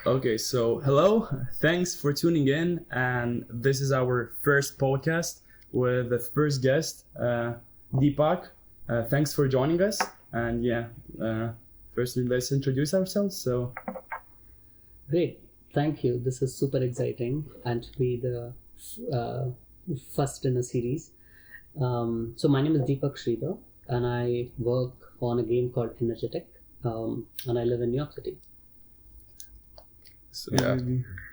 Okay, so hello, thanks for tuning in, and this is our first podcast with the first guest, Deepak. Thanks for joining us, and firstly, let's introduce ourselves. Great, thank you. This is super exciting and to be the uh, first in a series. So my name is Deepak Sridhar and I work on a game called Energetic and I live in New York City. So Yeah.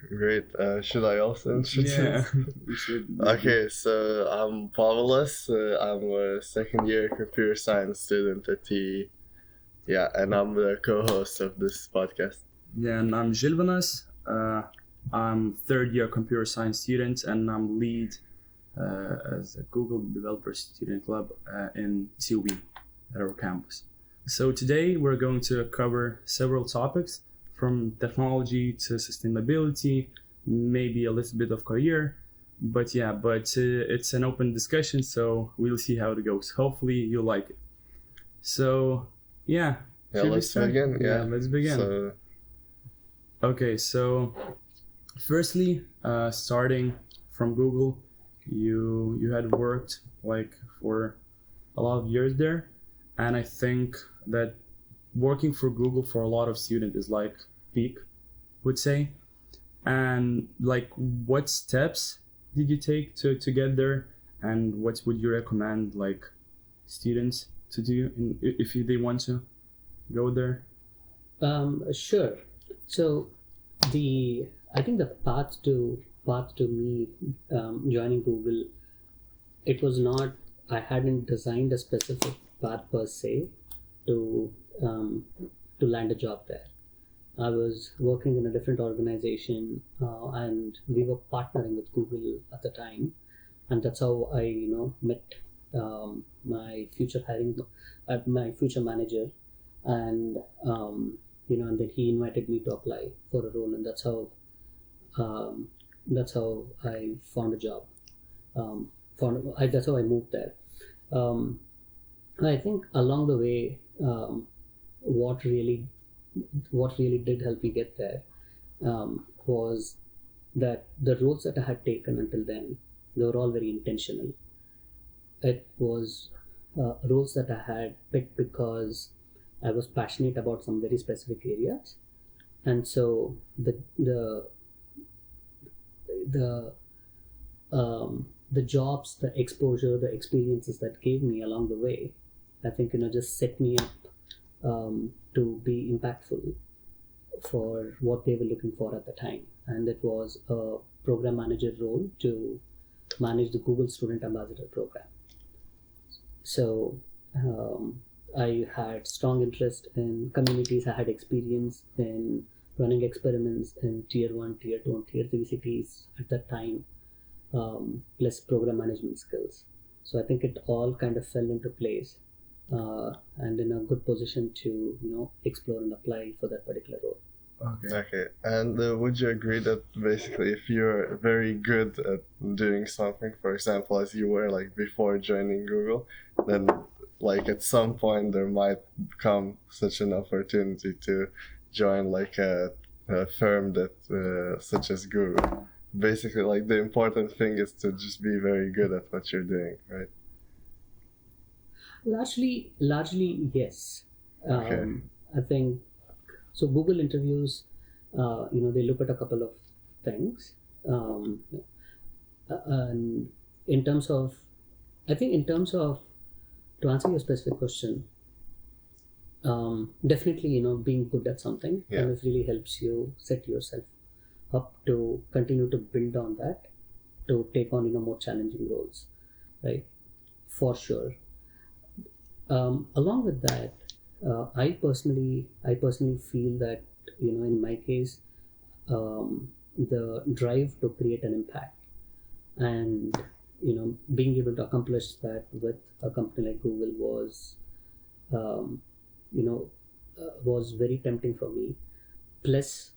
Great. Should I also introduce? yeah, we should. Okay, so I'm Pavlos. I'm a second year computer science student at TE. Yeah, and I'm the co-host of this podcast. Yeah, and I'm Gilvanas. I'm third year computer science student, and I'm lead as a Google Developer Student Club in TUB at our campus. So today we're going to cover several topics from technology to sustainability, maybe a little bit of career, but it's an open discussion, so we'll see how it goes. Hopefully you like it. So Yeah, should we let's start? begin. Yeah, let's begin. So, Okay, so firstly, starting from Google, you had worked like for a lot of years there, and I think that working for Google for a lot of students is like peak, would say. And like, what steps did you take to get there, and what would you recommend like students to do if they want to go there? Sure. So I think the path to me joining Google, it was not, I hadn't designed a specific path per se to land a job there. I was working in a different organization and we were partnering with Google at the time, and that's how I met my future manager, and and then he invited me to apply for a role, and that's how I found a job. That's how I moved there. I think along the way, what really did help me get there was that the roles that I had taken until then, they were all very intentional. It was roles that I had picked because I was passionate about some very specific areas, and so the jobs, the exposure, the experiences that gave me along the way, I think just set me up to be impactful for what they were looking for at the time. And it was a program manager role to manage the Google Student Ambassador program. So I had strong interest in communities. I had experience in running experiments in tier 1, tier 2, and tier 3 cities at that time, plus program management skills. So I think it all kind of fell into place and in a good position to explore and apply for that particular role. okay. And would you agree that basically if you're very good at doing something, for example, as you were like before joining Google, then like at some point there might come such an opportunity to join like a firm that such as Google. Basically, like the important thing is to just be very good at what you're doing, right? Largely, yes. Okay. I think so. Google interviews, they look at a couple of things, and in terms of, to answer your specific question, definitely, being good at something kind of really helps you set yourself up to continue to build on that, to take on more challenging roles, right? For sure. Along with that, I personally feel that in my case, the drive to create an impact and being able to accomplish that with a company like Google was very tempting for me. Plus,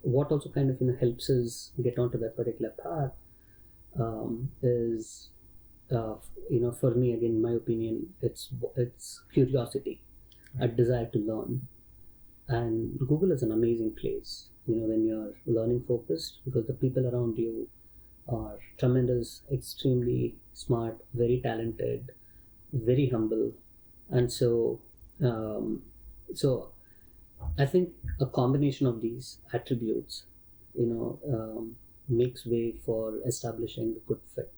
what also kind of helps us get onto that particular path is for me, again, in my opinion, it's curiosity, a desire to learn, And Google is an amazing place, when you're learning focused, because the people around you are tremendous, extremely smart, very talented, very humble. And so I think a combination of these attributes, makes way for establishing a good fit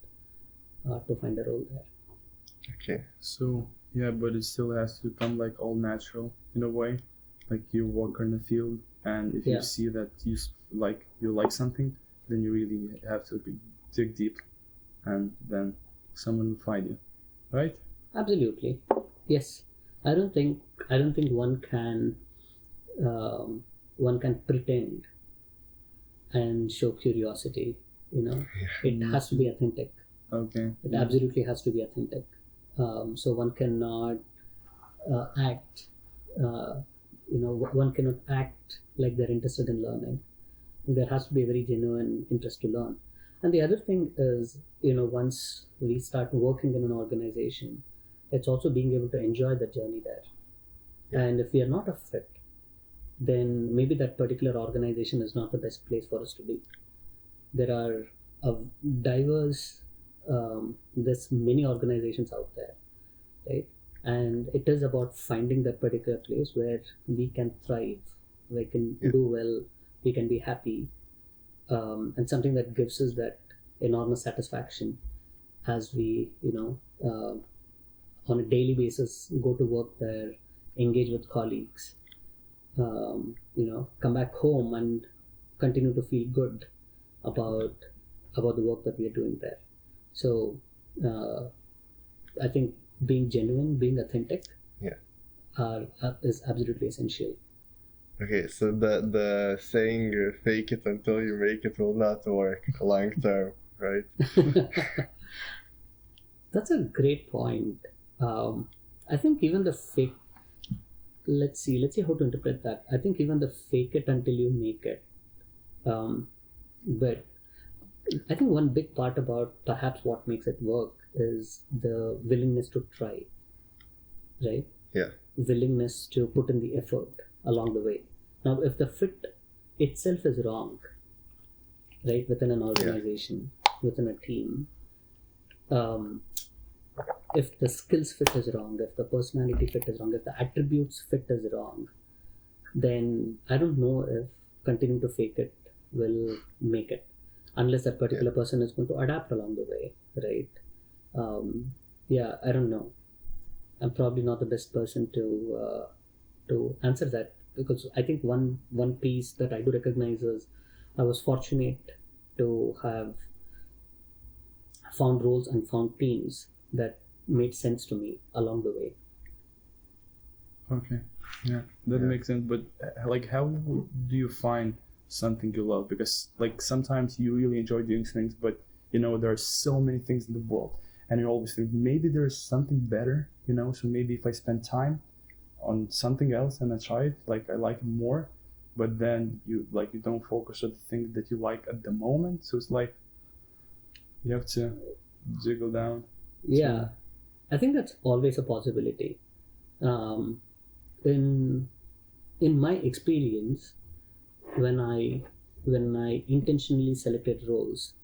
to find a role there. Okay. So yeah, but it still has to come like all natural in a way. Like you walk in the field, and if you Yeah. see that you like something, then you really have to dig deep, and then someone will find you, right? Absolutely, yes. I don't think one can pretend and show curiosity. It has to be authentic. Okay. It absolutely has to be authentic. So one cannot act. One cannot act like they're interested in learning. There has to be a very genuine interest to learn. And the other thing is, once we start working in an organization, it's also being able to enjoy the journey there. Yeah. And if we are not a fit, then maybe that particular organization is not the best place for us to be. There are diverse, there's many organizations out there, right? And it is about finding that particular place where we can thrive, we can Yeah. do well, we can be happy, and something that gives us that enormous satisfaction as we, on a daily basis, go to work there, engage with colleagues, come back home and continue to feel good about the work that we are doing there. So I think being genuine, being authentic, Yeah. is absolutely essential. Okay, so the saying "fake it until you make it" will not work long term, right? That's a great point. I think even the fake. Let's see how to interpret that. I think even the fake it until you make it. But I think one big part about perhaps what makes it work is the willingness to try, right? Yeah. Willingness to put in the effort along the way. Now, if the fit itself is wrong, right, within an organization, within a team, if the skills fit is wrong, if the personality fit is wrong, if the attributes fit is wrong, then I don't know if continuing to fake it will make it, unless that particular person is going to adapt along the way, right? I don't know. I'm probably not the best person to answer that, because I think one piece that I do recognize is I was fortunate to have found roles and found teams that made sense to me along the way. Okay. Yeah, that Yeah. makes sense. But like, how do you find something you love? Because like sometimes you really enjoy doing things, but there are so many things in the world, and you always think maybe there's something better. So maybe if I spend time on something else and I try it, like I like it more. But then you don't focus on the things that you like at the moment. So it's like you have to jiggle down. Yeah, I think that's always a possibility. Um, in my experience, when I intentionally selected roles,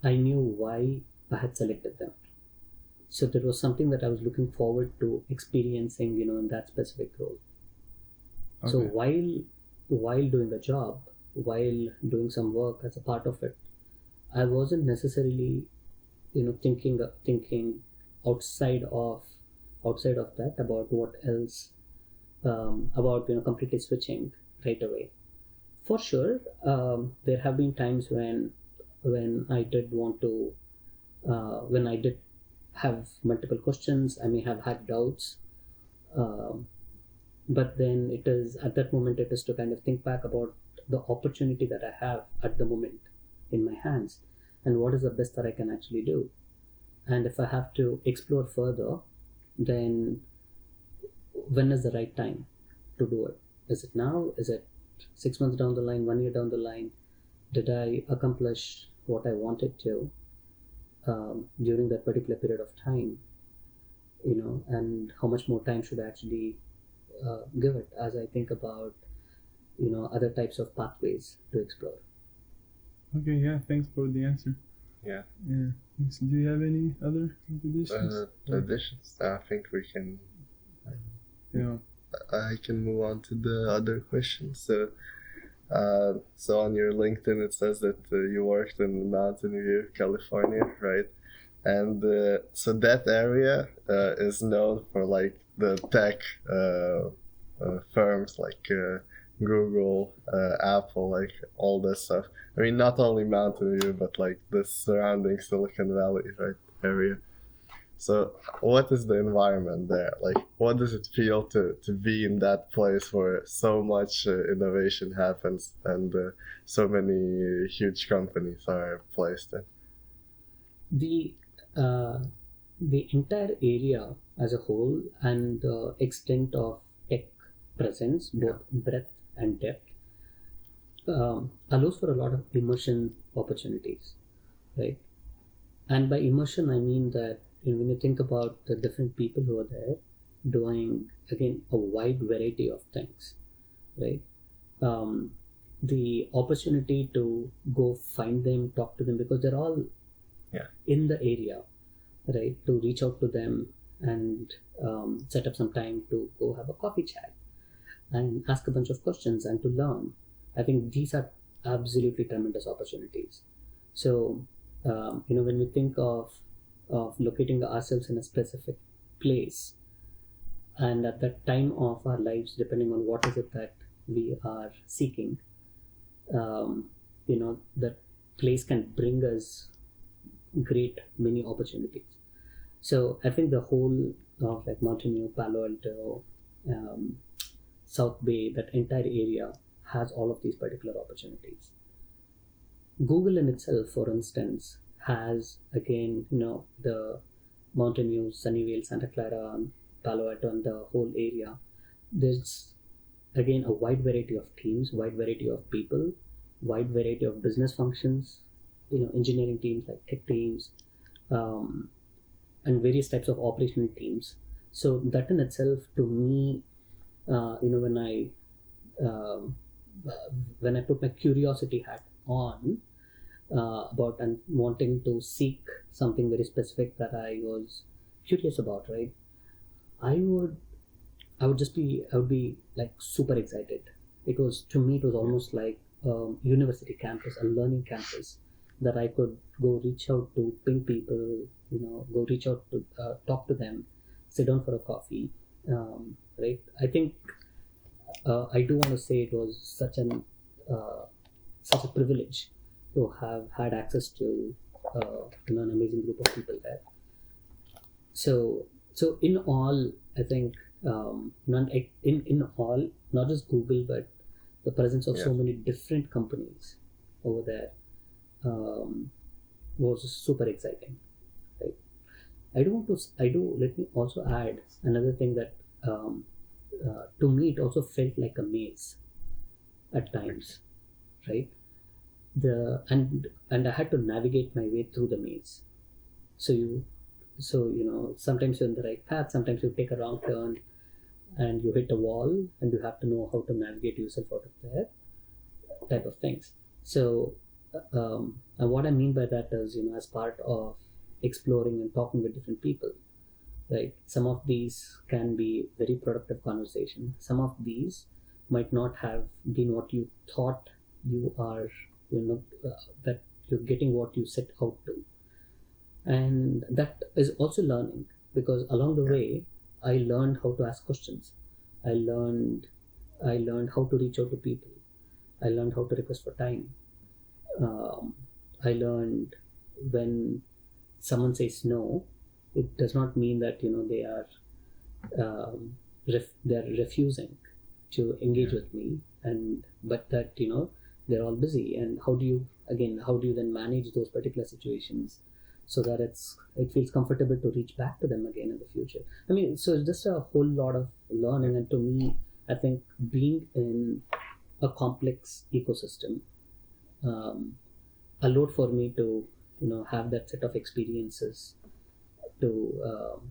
I knew why I had selected them. So there was something that I was looking forward to experiencing, in that specific role. Okay. So while doing the job, while doing some work as a part of it, I wasn't necessarily, thinking outside of that about what else, about completely switching right away. For sure, there have been times when I did want to, when I did have multiple questions, I may have had doubts, but then it is at that moment it is to kind of think back about the opportunity that I have at the moment in my hands, and what is the best that I can actually do. And if I have to explore further, then when is the right time to do it? Is it now? Is it 6 months down the line, 1 year down the line? Did I accomplish what I wanted to during that particular period of time? And how much more time should I actually give it, as I think about other types of pathways to explore. Okay, yeah, thanks for the answer. Yeah. Yeah. Thanks. Do you have any other additions? Additions. I think we can. Yeah. I can move on to the other questions. So on your LinkedIn, it says that you worked in Mountain View, California, right? And so that area is known for like the tech firms like Google, Apple, like all this stuff. I mean, not only Mountain View, but like the surrounding Silicon Valley, right, area. So, what is the environment there? Like, what does it feel to be in that place where so much innovation happens and so many huge companies are placed in? The entire area as a whole and the extent of tech presence, both breadth and depth, allows for a lot of immersion opportunities, right? And by immersion, I mean that when you think about the different people who are there doing, again, a wide variety of things, right? The opportunity to go find them, talk to them, because they're all in the area, right? To reach out to them and set up some time to go have a coffee chat and ask a bunch of questions and to learn. I think these are absolutely tremendous opportunities. So, when we think of locating ourselves in a specific place, and at that time of our lives, depending on what is it that we are seeking, that place can bring us great many opportunities. So I think the whole of like Mountain View, Palo Alto, South Bay, that entire area has all of these particular opportunities. Google in itself, for instance, has again, the Mountain View, Sunnyvale, Santa Clara, Palo Alto, and the whole area. There's again a wide variety of teams, wide variety of people, wide variety of business functions, engineering teams like tech teams, and various types of operational teams. So that in itself, to me, when I put my curiosity hat on about and wanting to seek something very specific that I was curious about, right? I would be like super excited. It was almost like a university campus, a learning campus that I could go reach out to, ping people, go reach out to, talk to them, sit down for a coffee, right? I think I do want to say it was such a privilege to have had access to an amazing group of people there. So in all, I think in all, not just Google, but the presence of so many different companies over there was super exciting. Right? Let me also add another thing that to me it also felt like a maze at times, right? And I had to navigate my way through the maze. So sometimes you're on the right path, sometimes you take a wrong turn and you hit a wall and you have to know how to navigate yourself out of there, type of things. So and what I mean by that is, as part of exploring and talking with different people, right? Some of these can be very productive conversation. Some of these might not have been what you thought you are, that you're getting what you set out to. And that is also learning, because along the way, I learned how to ask questions. I learned how to reach out to people. I learned how to request for time. I learned when someone says no, it does not mean that they are they're refusing to engage with me, but that they're all busy. And how do you then manage those particular situations so that it feels comfortable to reach back to them again in the future? I mean, so it's just a whole lot of learning. And to me, I think being in a complex ecosystem allowed for me to have that set of experiences to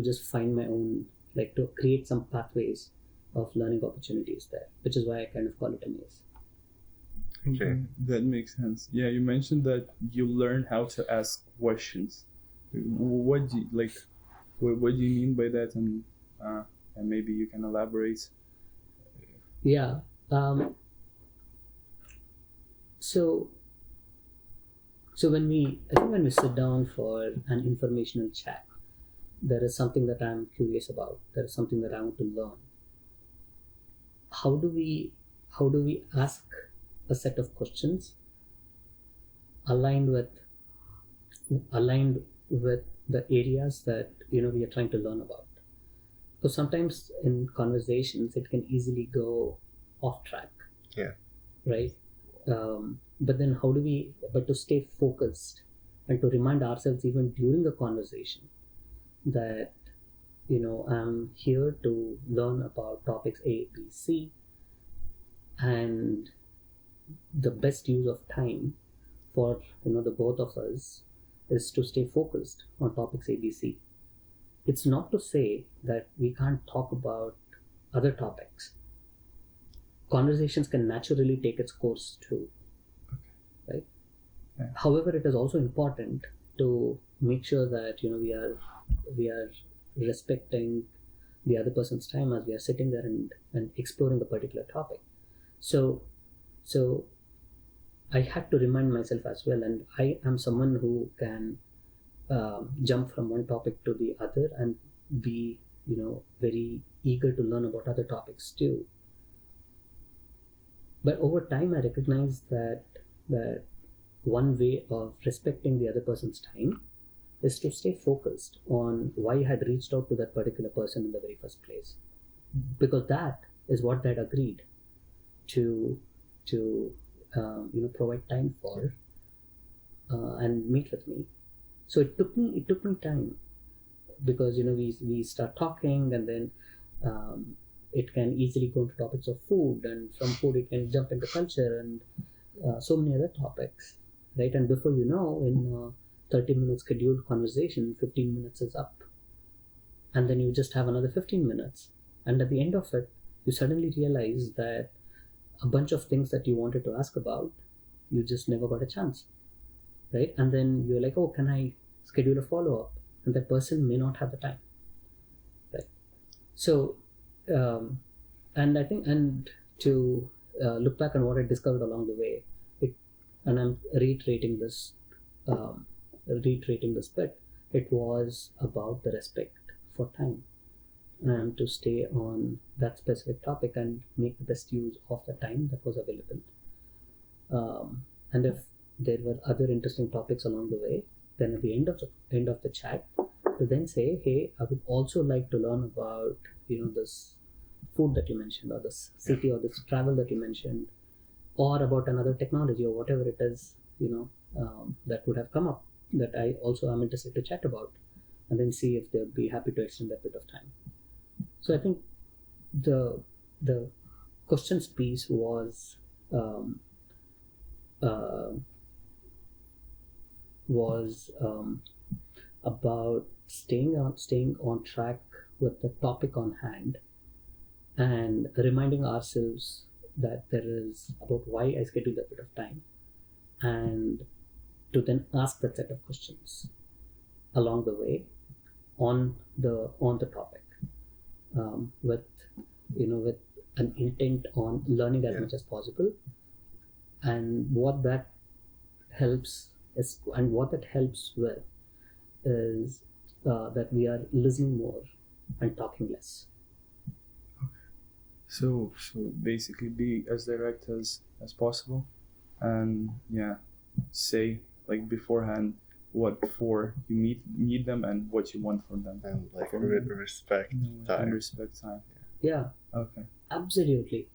just find my own, like to create some pathways of learning opportunities there, which is why I kind of call it a maze. Okay. That makes sense. Yeah, you mentioned that you learn how to ask questions. What do you, like? What do you mean by that? And maybe you can elaborate. Yeah. So when we sit down for an informational chat, there is something that I'm curious about. There is something that I want to learn. How do we ask a set of questions aligned with the areas that we are trying to learn about? Because sometimes in conversations it can easily go off track. Yeah. Right. But then but to stay focused and to remind ourselves even during the conversation that I'm here to learn about topics A, B, C, and the best use of time for the both of us is to stay focused on topics A, B, C. It's not to say that we can't talk about other topics. Conversations can naturally take its course too. Okay. Right? Yeah. However, it is also important to make sure that we are respecting the other person's time as we are sitting there and exploring a particular topic. So I had to remind myself as well, and I am someone who can jump from one topic to the other and be very eager to learn about other topics too. But over time I recognized that one way of respecting the other person's time is to stay focused on why I had reached out to that particular person in the very first place, because that is what they had agreed to provide time for and meet with me. So it took me time, because we start talking, and then it can easily go into topics of food, and from food it can jump into culture and so many other topics, right? And before you know, in 30 minutes scheduled conversation, 15 minutes is up, and then you just have another 15 minutes, and at the end of it you suddenly realize that a bunch of things that you wanted to ask about, you just never got a chance, right? And then you're like, oh, can I schedule a follow-up? And that person may not have the time, right? So and I think, and to look back on what I discovered along the way, and I'm reiterating this bit, it was about the respect for time, and to stay on that specific topic and make the best use of the time that was available. And if there were other interesting topics along the way, then at the end of the chat, to then say, hey, I would also like to learn about this food that you mentioned, or this city, or this travel that you mentioned, or about another technology, or whatever it is that would have come up that I also am interested to chat about, and then see if they'll be happy to extend that bit of time. So I think the questions piece was about staying on track with the topic on hand, and reminding ourselves that there is about why I schedule that bit of time, and to then ask that set of questions along the way on the topic, with an intent on learning as much as possible. And what that helps with is that we are listening more and talking less. So basically, be as direct as possible, and say like beforehand what for you meet them and what you want from them, and like from respect time. And respect time. Yeah. Okay. Absolutely.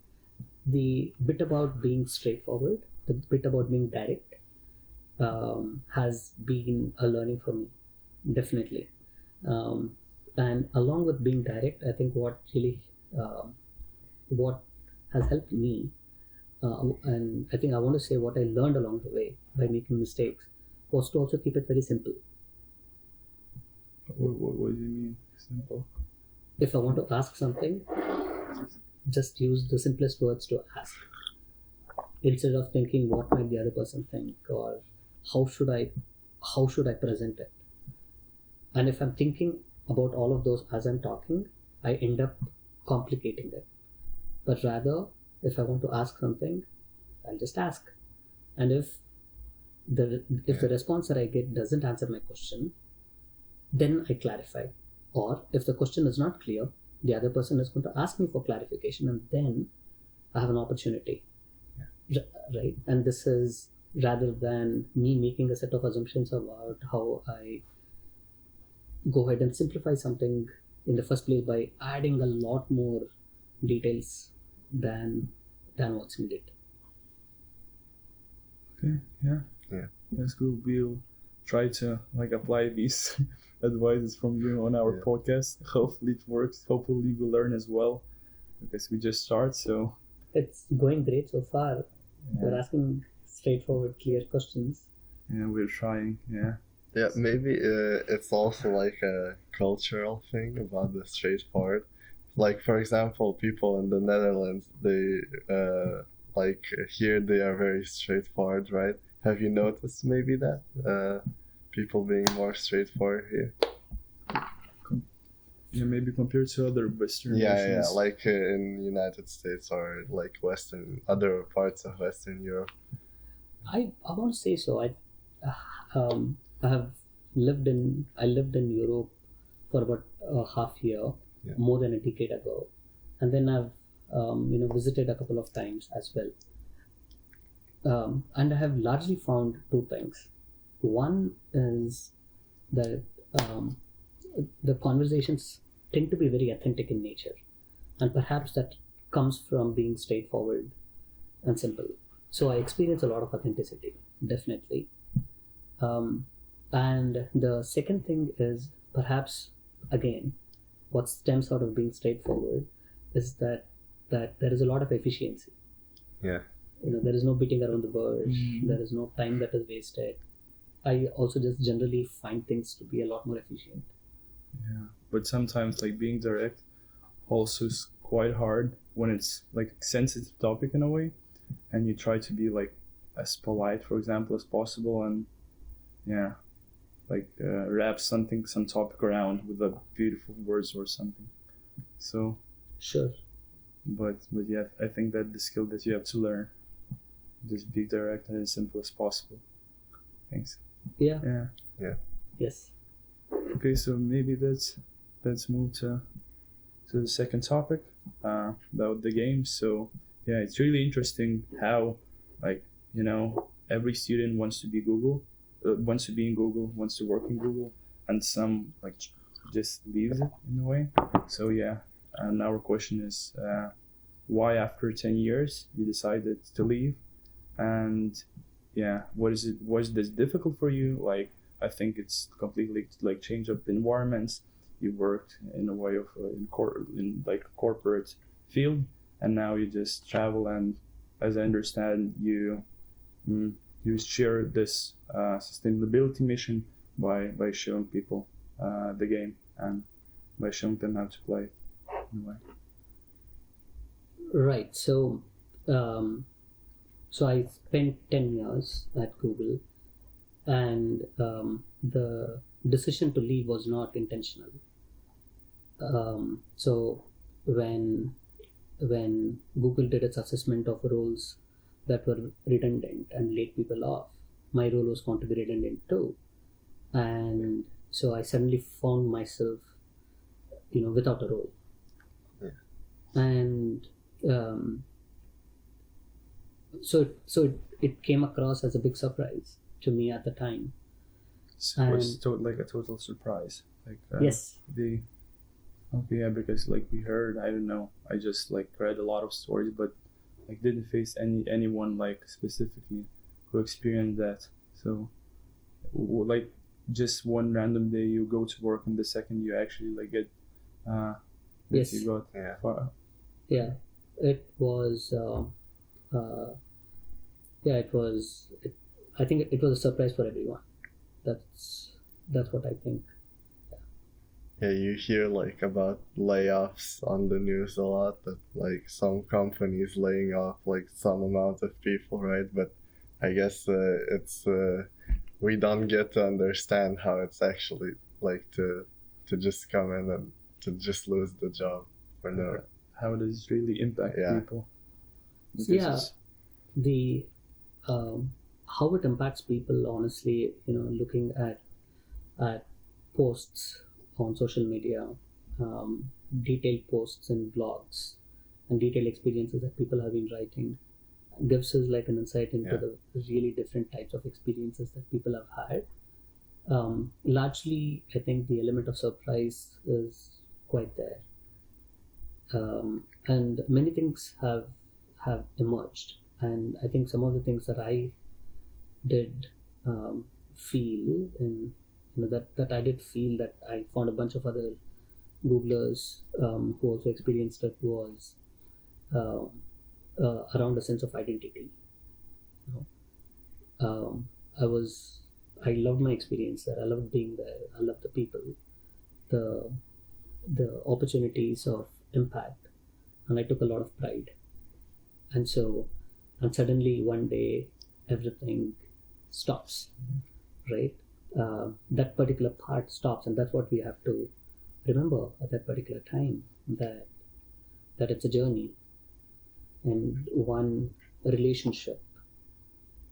The bit about being straightforward, the bit about being direct, has been a learning for me, definitely. And along with being direct, I think what has helped me, and I think I want to say what I learned along the way by making mistakes, was to also keep it very simple. What do you mean simple? If I want to ask something, just use the simplest words to ask, instead of thinking what might the other person think, or how should I present it. And if I'm thinking about all of those as I'm talking, I end up complicating it. But rather, if I want to ask something, I'll just ask. And if the response that I get doesn't answer my question, then I clarify. Or if the question is not clear, the other person is going to ask me for clarification, and then I have an opportunity. Right? And this is rather than me making a set of assumptions about how I go ahead and simplify something in the first place by adding a lot more details than what's needed. Okay, yeah. That's good. We'll try to apply these advices from you on our podcast. Hopefully it works. Hopefully we learn as well, because we just start. So it's going great so far. We're asking straightforward, clear questions. Yeah, we're trying. Yeah. Yeah, maybe it's also like a cultural thing about the straightforward. Like, for example, people in the Netherlands, they here they are very straightforward, right? Have you noticed maybe that people being more straightforward here? Yeah, maybe compared to other Western nations. Yeah, like in United States or like other parts of Western Europe. I want to say so. I have lived in Europe for about a half year, more than a decade ago, and then I've visited a couple of times as well. And I have largely found two things. One is that the conversations tend to be very authentic in nature, and perhaps that comes from being straightforward and simple. So I experience a lot of authenticity, definitely. And the second thing is, perhaps again, what stems out of being straightforward is that there is a lot of efficiency. Yeah. There is no beating around the bush. There is no time that is wasted. I also just generally find things to be a lot more efficient. Yeah, but sometimes being direct also is quite hard when it's a sensitive topic in a way, and you try to be as polite, for example, as possible, and wrap some topic around with beautiful words or something. So sure. But yeah, I think that the skill that you have to learn, just be direct and as simple as possible. Thanks. Yeah. Yes. Okay, so maybe let's move to the second topic about the game. So yeah, it's really interesting how every student wants to be wants to be in Google, wants to work in Google, and some just leaves it in a way. So yeah, and our question is why after 10 years you decided to leave, and was this difficult for you? I think it's completely change of environments. You worked in a way of in corporate field, and now you just travel, and as I understand, you share this sustainability mission by showing people the game and by showing them how to play it in a way. Right. So I spent 10 years at Google, and the decision to leave was not intentional. So when Google did its assessment of roles that were redundant and laid people off, my role was going to be redundant too, and so I suddenly found myself without a role. And so it came across as a big surprise to me at the time. So it was a total surprise. Yes. Okay, because we heard, I don't know, I just read a lot of stories, but didn't face anyone specifically who experienced that. So just one random day you go to work, and the second you actually get yes. You got far. Yeah, it was I think it was a surprise for everyone. That's what I think. Yeah, you hear like about layoffs on the news a lot, that like some companies laying off like some amount of people, right? But I guess it's we don't get to understand how it's actually like to just come in and to just lose the job for no. How does it really impact Yeah. people? So, yeah, the how it impacts people, honestly, looking at posts on social media, detailed posts and blogs, and detailed experiences that people have been writing, gives us like an insight into the really different types of experiences that people have had. Largely, I think the element of surprise is quite there, and many things have emerged. And I think some of the things that I did feel, and that I did feel that I found a bunch of other Googlers who also experienced it, was around a sense of identity. I loved my experience there. I loved being there. I loved the people, the opportunities of impact, and I took a lot of pride. And suddenly one day everything stops, right? That particular part stops, and that's what we have to remember at that particular time, that it's a journey, and one relationship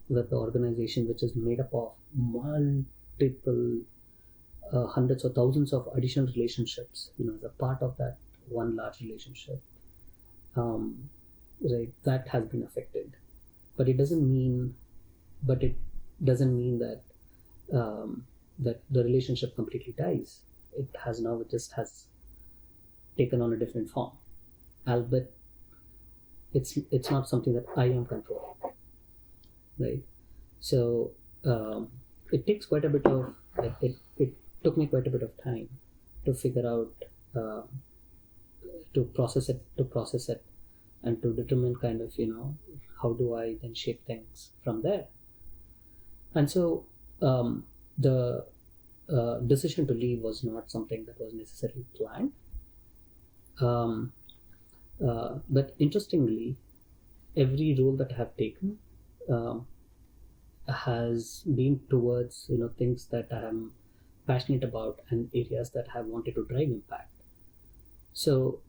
with the organization, which is made up of multiple hundreds or thousands of additional relationships, as a part of that one large relationship, right, that has been affected. But it doesn't mean that that the relationship completely dies. It just has taken on a different form, albeit it's not something that I am controlling, right? So it takes quite a bit of it took me quite a bit of time to figure out, to process it and to determine kind of how do I then shape things from there. And so the decision to leave was not something that was necessarily planned, but interestingly, every role that I have taken has been towards things that I am passionate about and areas that I have wanted to drive impact. So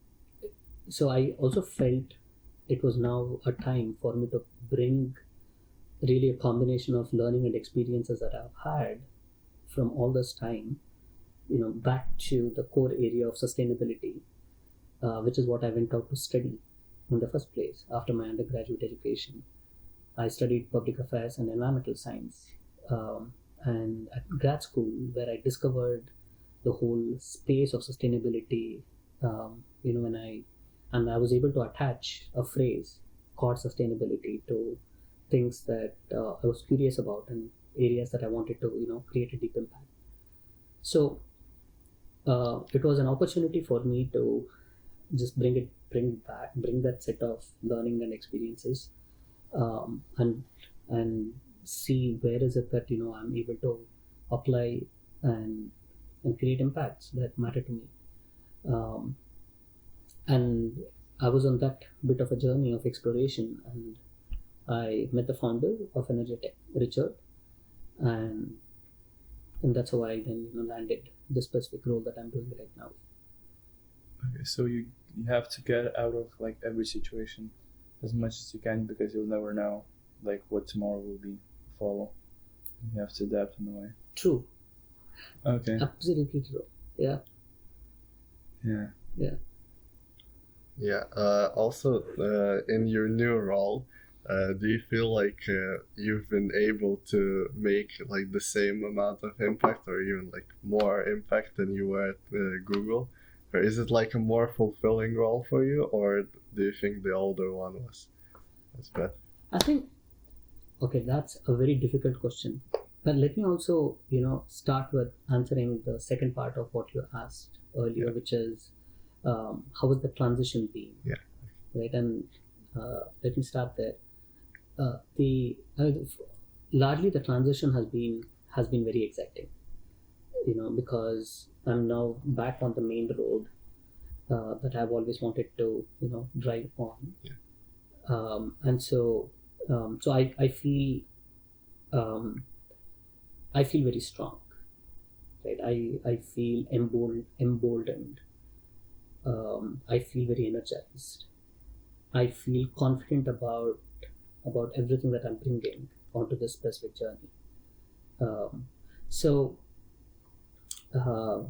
I also felt it was now a time for me to bring really a combination of learning and experiences that I've had from all this time, back to the core area of sustainability, which is what I went out to study in the first place. After my undergraduate education, I studied public affairs and environmental science, and at grad school, where I discovered the whole space of sustainability, and I was able to attach a phrase called sustainability to things that I was curious about and areas that I wanted to create a deep impact. So it was an opportunity for me to just bring that set of learning and experiences, and see where is it that I'm able to apply and create impacts that matter to me. And I was on that bit of a journey of exploration, and I met the founder of Energetic, Richard, and that's how I then landed the specific role that I'm doing right now. Okay, so you have to get out of like every situation as much as you can, because you'll never know like what tomorrow will be follow. You have to adapt in a way. True. Okay. Absolutely true. Yeah. Also, in your new role, do you feel like you've been able to make like the same amount of impact or even like more impact than you were at Google? Or is it like a more fulfilling role for you, or do you think the older one was better? I think, okay, that's a very difficult question. But let me also, start with answering the second part of what you asked earlier, which is, how has the transition been? Yeah. Right, and let me start there. Largely the transition has been very exciting, because I'm now back on the main road that I've always wanted to, drive on. And so I feel very strong, right? I feel emboldened. I feel very energized. I feel confident about everything that I'm bringing onto this specific journey. So the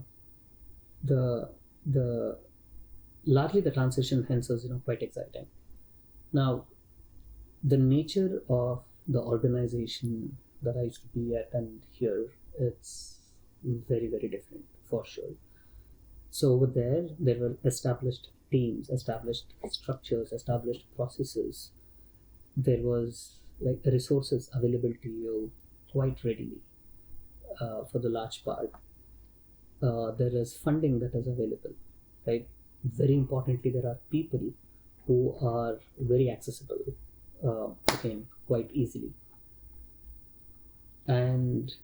largely the transition hence is quite exciting. Now, the nature of the organization that I used to be at and here, it's very, very different for sure. So over there were established teams, established structures, established processes. There was like resources available to you quite readily for the large part. There is funding that is available, right? Very importantly, there are people who are very accessible, again, quite easily. And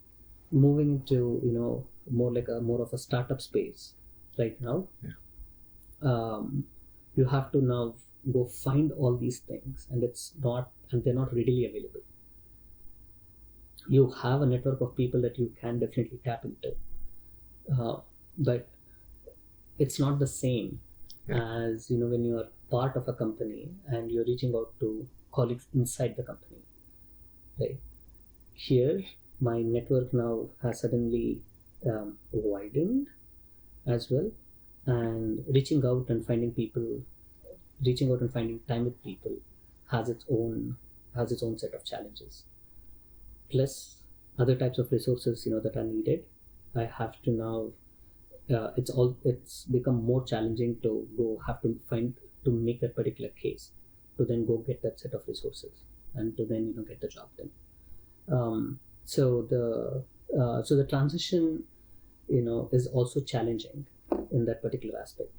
moving into more of a startup space right now, you have to now go find all these things, and they're not readily available. You have a network of people that you can definitely tap into, but it's not the same as when you are part of a company and you're reaching out to colleagues inside the company, right? Here my network now has suddenly widened as well, and reaching out and finding time with people has its own set of challenges, plus other types of resources that are needed. I have to now it's become more challenging to make that particular case, to then go get that set of resources and to then get the job done. So the transition is also challenging in that particular aspect,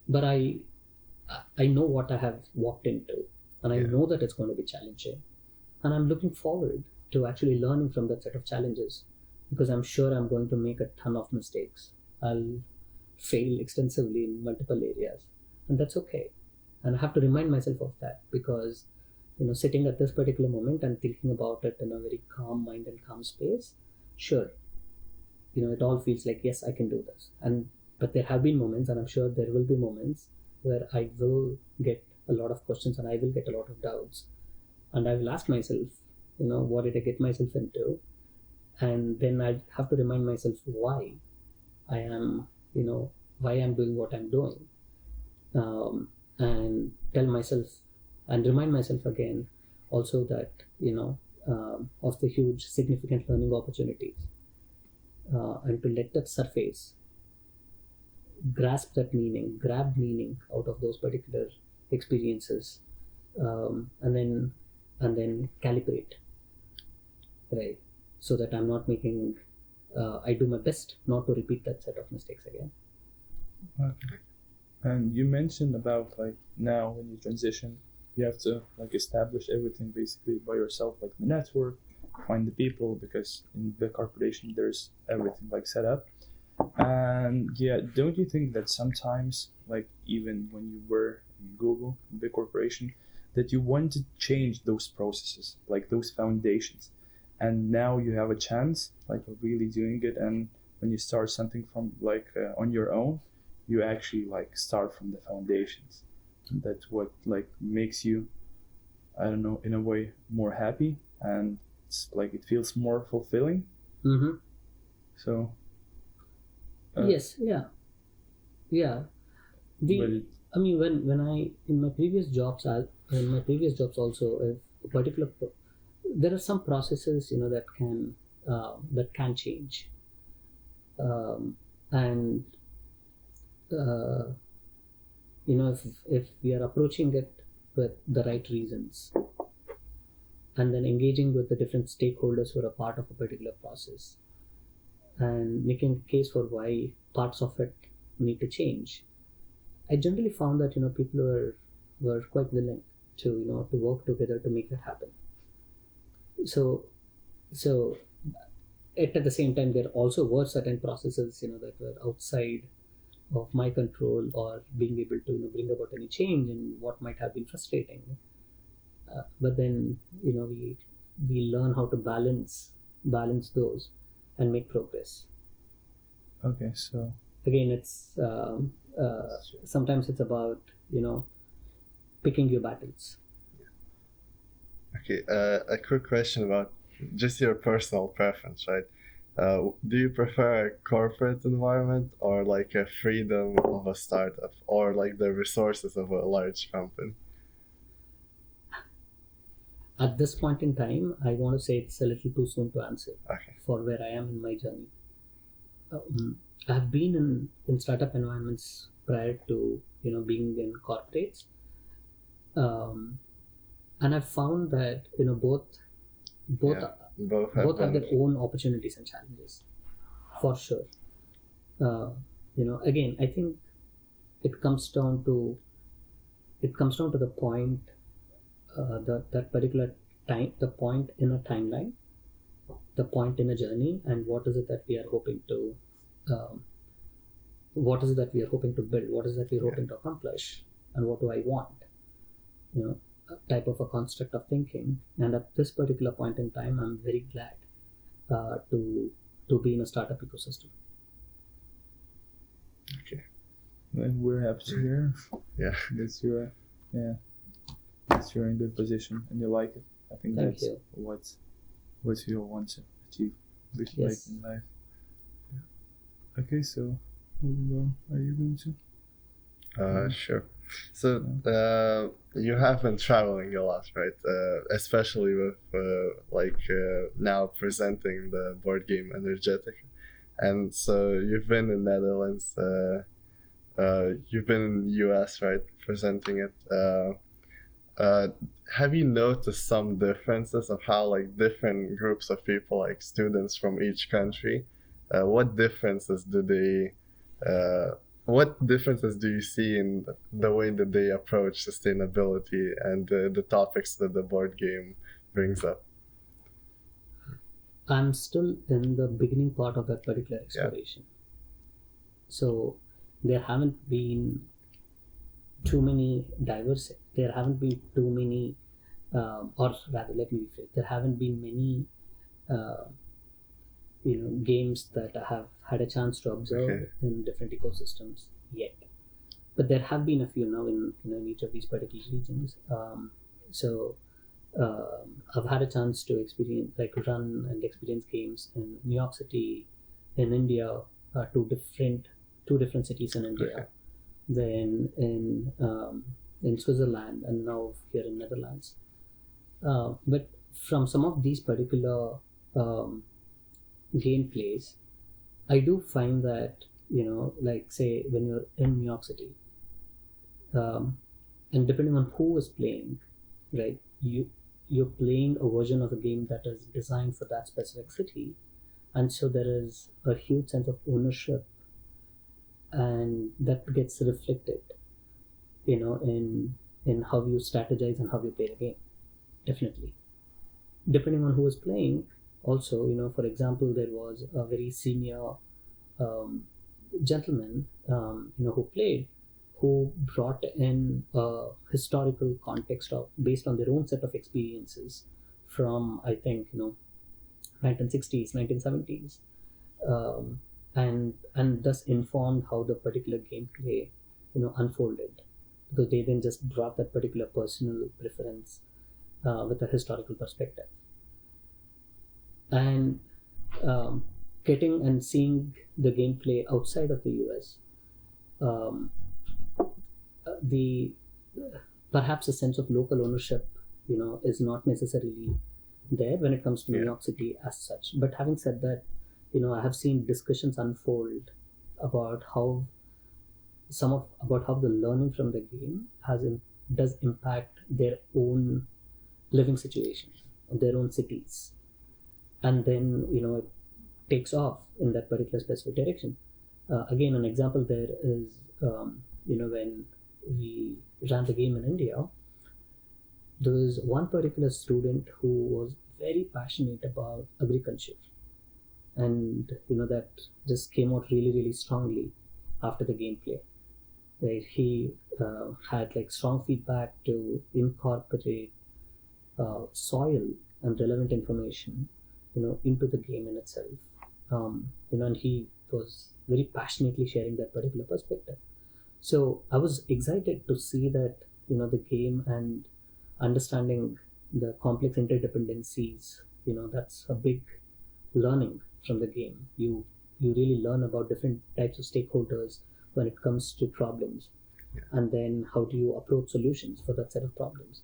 but I know what I have walked into, and I know that it's going to be challenging, and I'm looking forward to actually learning from that set of challenges, because I'm sure I'm going to make a ton of mistakes. I'll fail extensively in multiple areas, and that's okay. And I have to remind myself of that, because sitting at this particular moment and thinking about it in a very calm mind and calm space, sure, it all feels like, yes, I can do this. But there have been moments, and I'm sure there will be moments, where I will get a lot of questions and I will get a lot of doubts, and I will ask myself, what did I get myself into? And then I have to remind myself why I'm doing what I'm doing, and tell myself and remind myself again also that of the huge significant learning opportunities, and to let that surface, grab meaning out of those particular experiences, and then calibrate, right? So that I'm not making I do my best not to repeat that set of mistakes again. Okay. And you mentioned about like now when you transition, you have to like establish everything basically by yourself, like the network, find the people, because in the corporation there's everything like set up. And yeah, don't you think that sometimes, like even when you were in Google, big corporation, that you want to change those processes, like those foundations, and now you have a chance like of really doing it, and when you start something from like on your own, you actually like start from the foundations. That's what like makes you, I don't know, in a way more happy, and it's like it feels more fulfilling. Mm-hmm. So yes, yeah. I mean, when I in my previous jobs also, if a particular there are some processes that can change, and if we are approaching it with the right reasons, and then engaging with the different stakeholders who are a part of a particular process, and making a case for why parts of it need to change, I generally found that people were quite willing to work together to make that happen. So at the same time, there also were certain processes, that were outside of my control, or being able to, bring about any change, and what might have been frustrating. But then, we learn how to balance those and make progress. Okay, so Again, it's sometimes it's about, picking your battles. Okay, a quick question about just your personal preference, right? Do you prefer a corporate environment or like a freedom of a startup or like the resources of a large company? At this point in time, I want to say it's a little too soon to answer Okay. for where I am in my journey. I've been in startup environments prior to, being in corporates, and I've found that, both Yeah, both both have their benefits. own opportunities and challenges, for sure. Again, I think it comes down to the point, that particular time, the point in a timeline, the point in a journey, and what is it that we are hoping to build, what is it that we are hoping to accomplish, and what do I want, a type of a construct of thinking. And at this particular point in time, I'm very glad to be in a startup ecosystem. Okay. and we're happy to hear Yeah. that you're in good position and you like it. I think Thank that's you. what you want to achieve with Yes. in life. Okay, so moving on. Are you going to? Sure. So you have been traveling a lot, right? Especially with now presenting the board game Energetic, and so you've been in Netherlands. You've been in the US, right? Presenting it. Have you noticed some differences of how like different groups of people, like students from each country, what differences do they? What differences do you see in the way that they approach sustainability and the topics that the board game brings up? I'm still in the beginning part of that particular exploration. So there haven't been too many or rather, let me rephrase, there haven't been many games that I have had a chance to observe Okay. in different ecosystems yet. But there have been a few now in each of these particular regions. I've had a chance to run and experience games in New York City, in India, two different cities in India, Okay. then in Switzerland, and now here in Netherlands. But from some of these particular gameplays, I do find that, like say when you're in New York City, and depending on who is playing, right, you're playing a version of the game that is designed for that specific city, and so there is a huge sense of ownership, and that gets reflected, in how you strategize and how you play the game. Definitely, depending on who is playing. Also, for example, there was a very senior gentleman, who played, who brought in a historical context based on their own set of experiences from, I think, 1960s, 1970s, and thus informed how the particular gameplay, unfolded, because they then just brought that particular personal preference with a historical perspective. And getting and seeing the gameplay outside of the US, the perhaps a sense of local ownership, is not necessarily there when it comes to New York City as such. But having said that, I have seen discussions unfold about how the learning from the game does impact their own living situations, their own cities, and then it takes off in that particular specific direction. Again, an example there is, when we ran the game in India, there was one particular student who was very passionate about agriculture, and that just came out really, really strongly after the gameplay. Right, he had like strong feedback to incorporate soil and relevant information, into the game in itself. And he was very passionately sharing that particular perspective. So I was excited to see that, the game and understanding the complex interdependencies, that's a big learning from the game. You really learn about different types of stakeholders when it comes to problems, and then how do you approach solutions for that set of problems.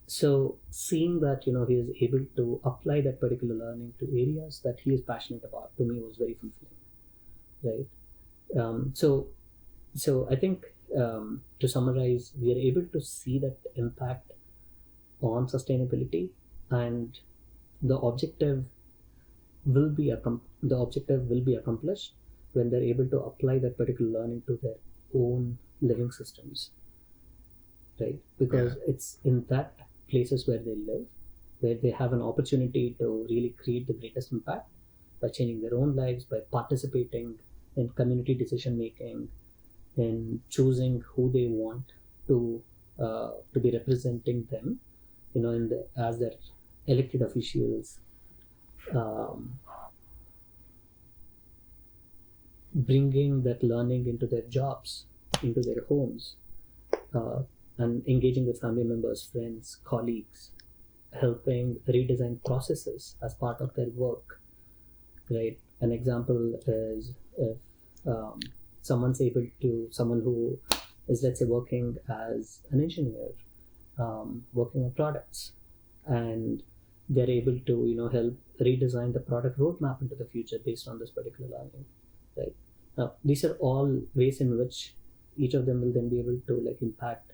So seeing that he is able to apply that particular learning to areas that he is passionate about, to me was very fulfilling, right? So I think, to summarize, we are able to see that impact on sustainability, and the objective will be accomplished when they're able to apply that particular learning to their own living systems, right? Because it's in that places where they live, where they have an opportunity to really create the greatest impact by changing their own lives, by participating in community decision making, in choosing who they want to be representing them, as their elected officials, bringing that learning into their jobs, into their homes, and engaging with family members, friends, colleagues, helping redesign processes as part of their work, right? An example is if someone who is, let's say, working as an engineer, working on products, and they're able to help redesign the product roadmap into the future based on this particular learning, right? Now, these are all ways in which each of them will then be able to impact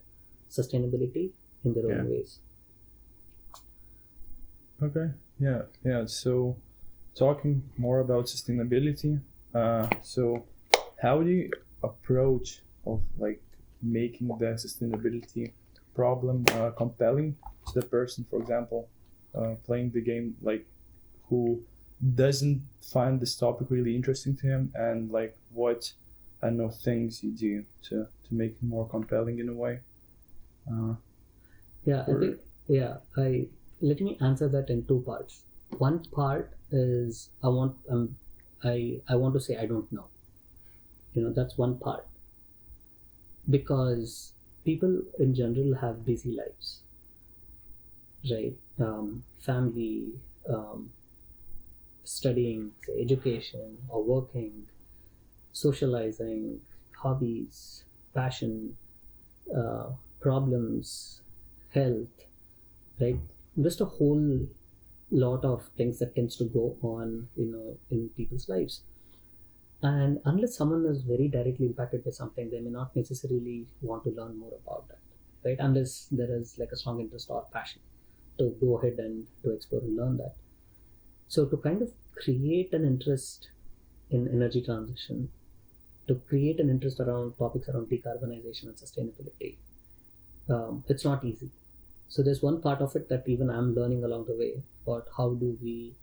sustainability in their own ways. Okay. Yeah. So, talking more about sustainability. So, how do you approach of making the sustainability problem compelling to the person, for example, playing the game, who doesn't find this topic really interesting to him, and what things you do to make it more compelling in a way? Let me answer that in two parts. One part is I want to say I don't know. That's one part, because people in general have busy lives, right? Family, studying, say, education, or working, socializing, hobbies, passion, problems, health, right? Just a whole lot of things that tends to go on, in people's lives. And unless someone is very directly impacted by something, they may not necessarily want to learn more about that, right? Unless there is a strong interest or passion to go ahead and to explore and learn that. So to kind of create an interest in energy transition, to create an interest around topics around decarbonization and sustainability, it's not easy. So there's one part of it that even I'm learning along the way about how do we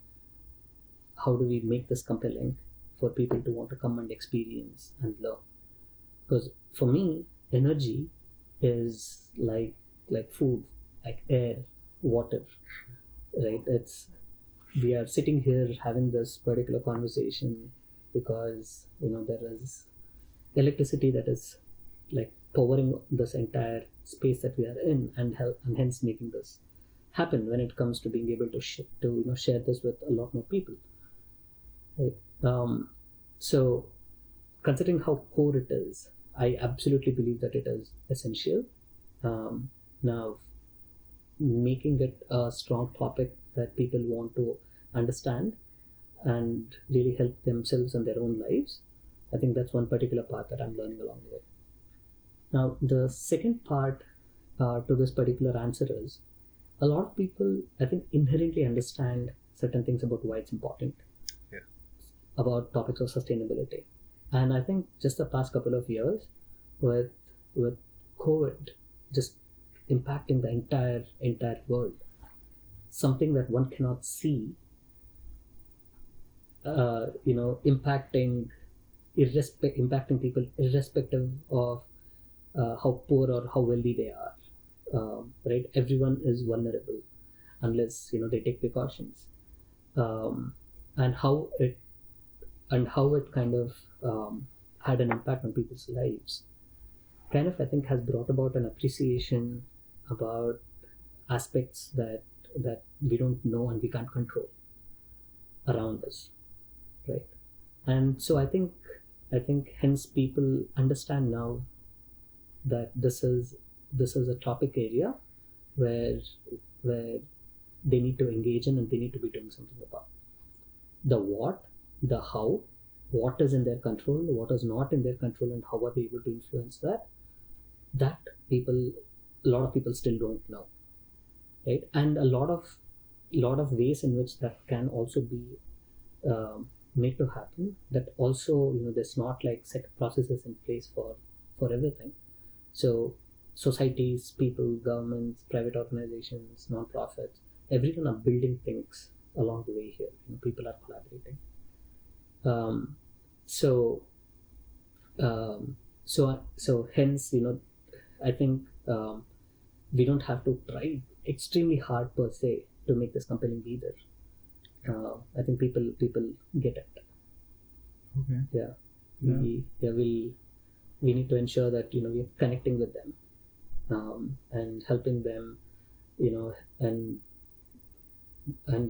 make this compelling for people to want to come and experience and learn. Because for me, energy is like food, like air, water, right? We are sitting here having this particular conversation because there is electricity that is powering this entire space that we are in, and hence making this happen when it comes to being able to share this with a lot more people, right? So considering how core it is, I absolutely believe that it is essential. Now, making it a strong topic that people want to understand and really help themselves in their own lives, I think that's one particular part that I'm learning along the way. Now, the second part to this particular answer is, a lot of people, I think, inherently understand certain things about why it's important, about topics of sustainability. And I think just the past couple of years, with COVID just impacting the entire world, something that one cannot see impacting people irrespective of how poor or how wealthy they are. Right? Everyone is vulnerable unless they take precautions. And how it kind of had an impact on people's lives, kind of I think has brought about an appreciation about aspects that we don't know and we can't control around us, right? And so I think hence people understand now that this is a topic area where they need to engage in and they need to be doing something about. The what, the how, what is in their control, what is not in their control, and how are they able to influence that a lot of people still don't know, right? And a lot of ways in which that can also be made to happen, that also there's not like set processes in place for everything. So societies, people, governments, private organizations, non-profits, everyone are building things along the way here. People are collaborating. So hence I think we don't have to try extremely hard per se to make this compelling either. I think people get it. Okay. Yeah. We need to ensure that we're connecting with them, and helping them, and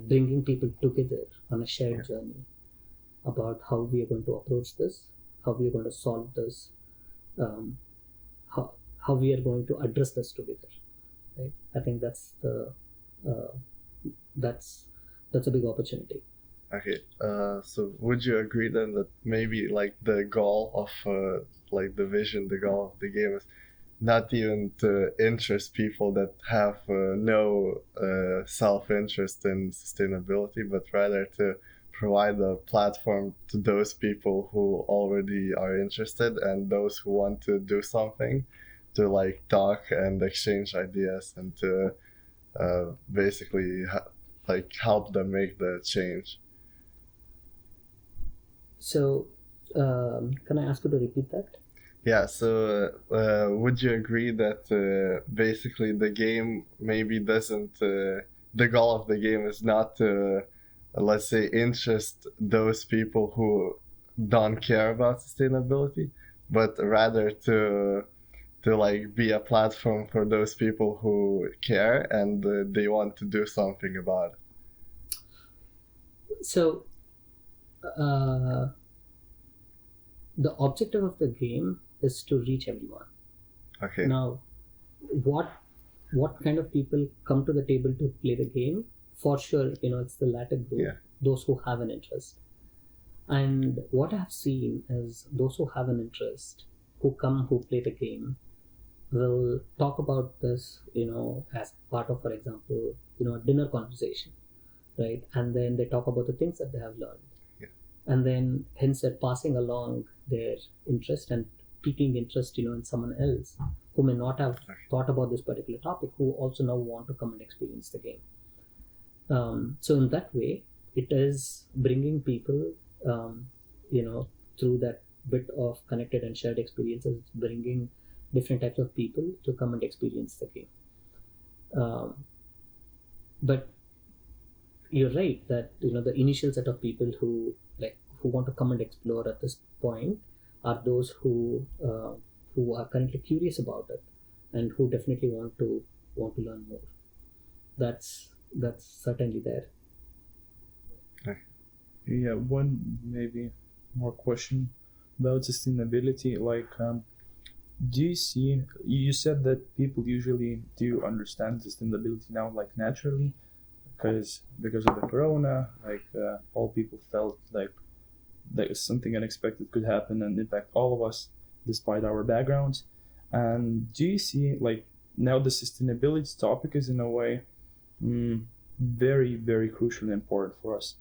bringing people together on a shared journey about how we are going to approach this, how we are going to solve this, how we are going to address this together, right? I think that's a big opportunity. Okay, so would you agree then that maybe like the goal of like the vision, the goal of the game is not even to interest people that have no self-interest in sustainability, but rather to provide a platform to those people who already are interested and those who want to do something, to like talk and exchange ideas and to basically like help them make the change. So can I ask you to repeat that? Yeah, so would you agree that basically the game maybe doesn't, the goal of the game is not to, let's say, interest those people who don't care about sustainability, but rather to like be a platform for those people who care and they want to do something about it? So the objective of the game is to reach everyone. Okay. Now, what kind of people come to the table to play the game? For sure, it's the latter group, those who have an interest. And what I've seen is those who have an interest, who play the game, will talk about this, as part of, for example, a dinner conversation, right? And then they talk about the things that they have learned. And then hence they're passing along their interest and piquing interest in someone else who may not have thought about this particular topic, who also now want to come and experience the game. So in that way, it is bringing people through that bit of connected and shared experiences, bringing different types of people to come and experience the game. But you're right that the initial set of people who want to come and explore at this point are those who are currently curious about it and who definitely want to learn more. That's certainly there. Yeah, one maybe more question about sustainability. Like, do you see? You said that people usually do understand sustainability now, like naturally, because of the corona, like all people felt like something unexpected could happen and impact all of us, despite our backgrounds. And do you see like now the sustainability topic is in a way very, very crucial and important for us.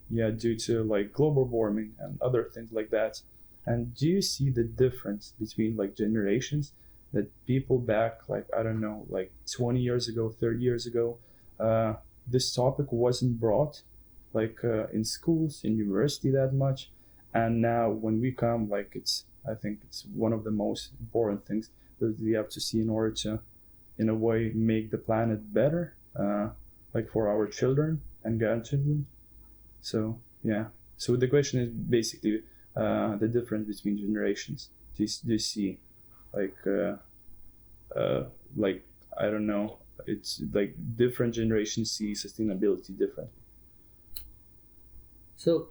Due to like global warming and other things like that. And do you see the difference between like generations, that people back like, I don't know, like 20 years ago, 30 years ago, this topic wasn't brought like in schools, in university that much. And now when we come, like I think it's one of the most important things that we have to see in order to, in a way, make the planet better, like for our children and grandchildren. So yeah. So the question is basically the difference between generations. Do you see like like I don't know, it's like different generations see sustainability differently. So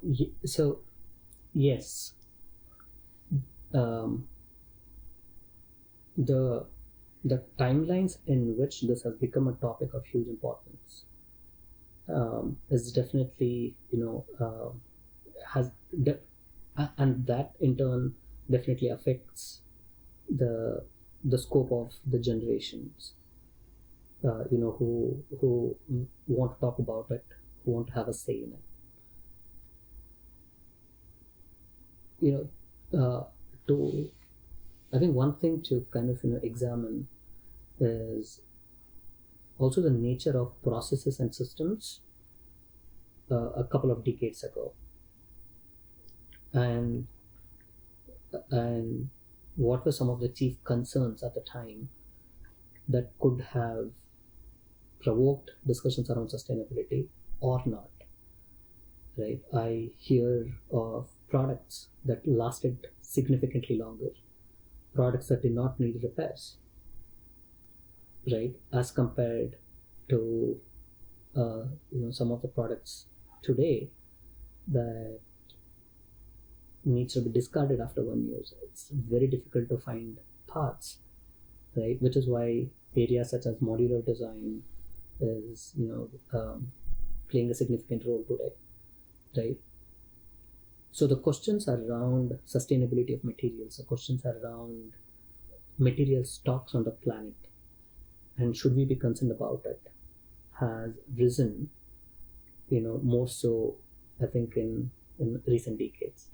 yes, um, the timelines in which this has become a topic of huge importance is definitely, has de- and that in turn definitely affects the scope of the generations, who want to talk about it, who want to have a say in it. To I think one thing to kind of examine is also the nature of processes and systems a couple of decades ago, and what were some of the chief concerns at the time that could have provoked discussions around sustainability or not. Right, I hear of products that lasted significantly longer, products that did not need repairs, right, as compared to some of the products today that needs to be discarded after one use. It's very difficult to find parts, right, which is why areas such as modular design is playing a significant role today, right? So the questions around sustainability of materials, the questions around material stocks on the planet, and should we be concerned about it, has risen, more so, I think, in recent decades.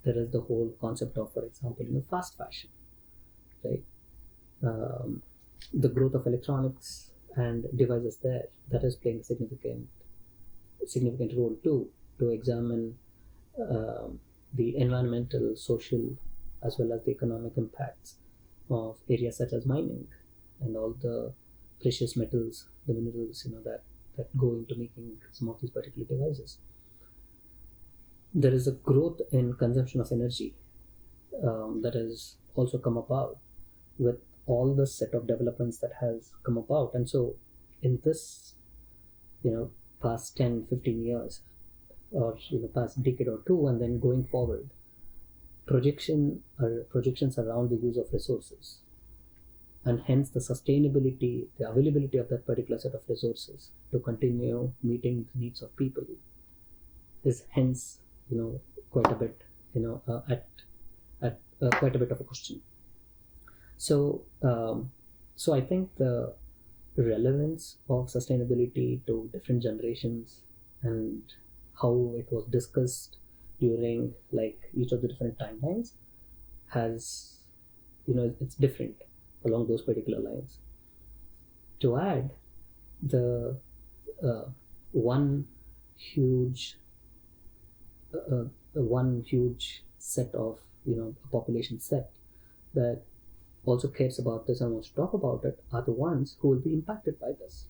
There is the whole concept of, for example, fast fashion, right? The growth of electronics and devices there, that is playing a significant role too, to examine the environmental, social, as well as the economic impacts of areas such as mining and all the precious metals, the minerals, that go into making some of these particular devices. There is a growth in consumption of energy that has also come about with all the set of developments that has come about. And so in this, past 10, 15 years, or past decade or two, and then going forward, projections around the use of resources, and hence the sustainability, the availability of that particular set of resources to continue meeting the needs of people, is hence quite a bit at quite a bit of a question. So I think the relevance of sustainability to different generations and how it was discussed during like each of the different timelines has, it's different along those particular lines. To add, the one huge set of a population set that also cares about this and wants to talk about it are the ones who will be impacted by this,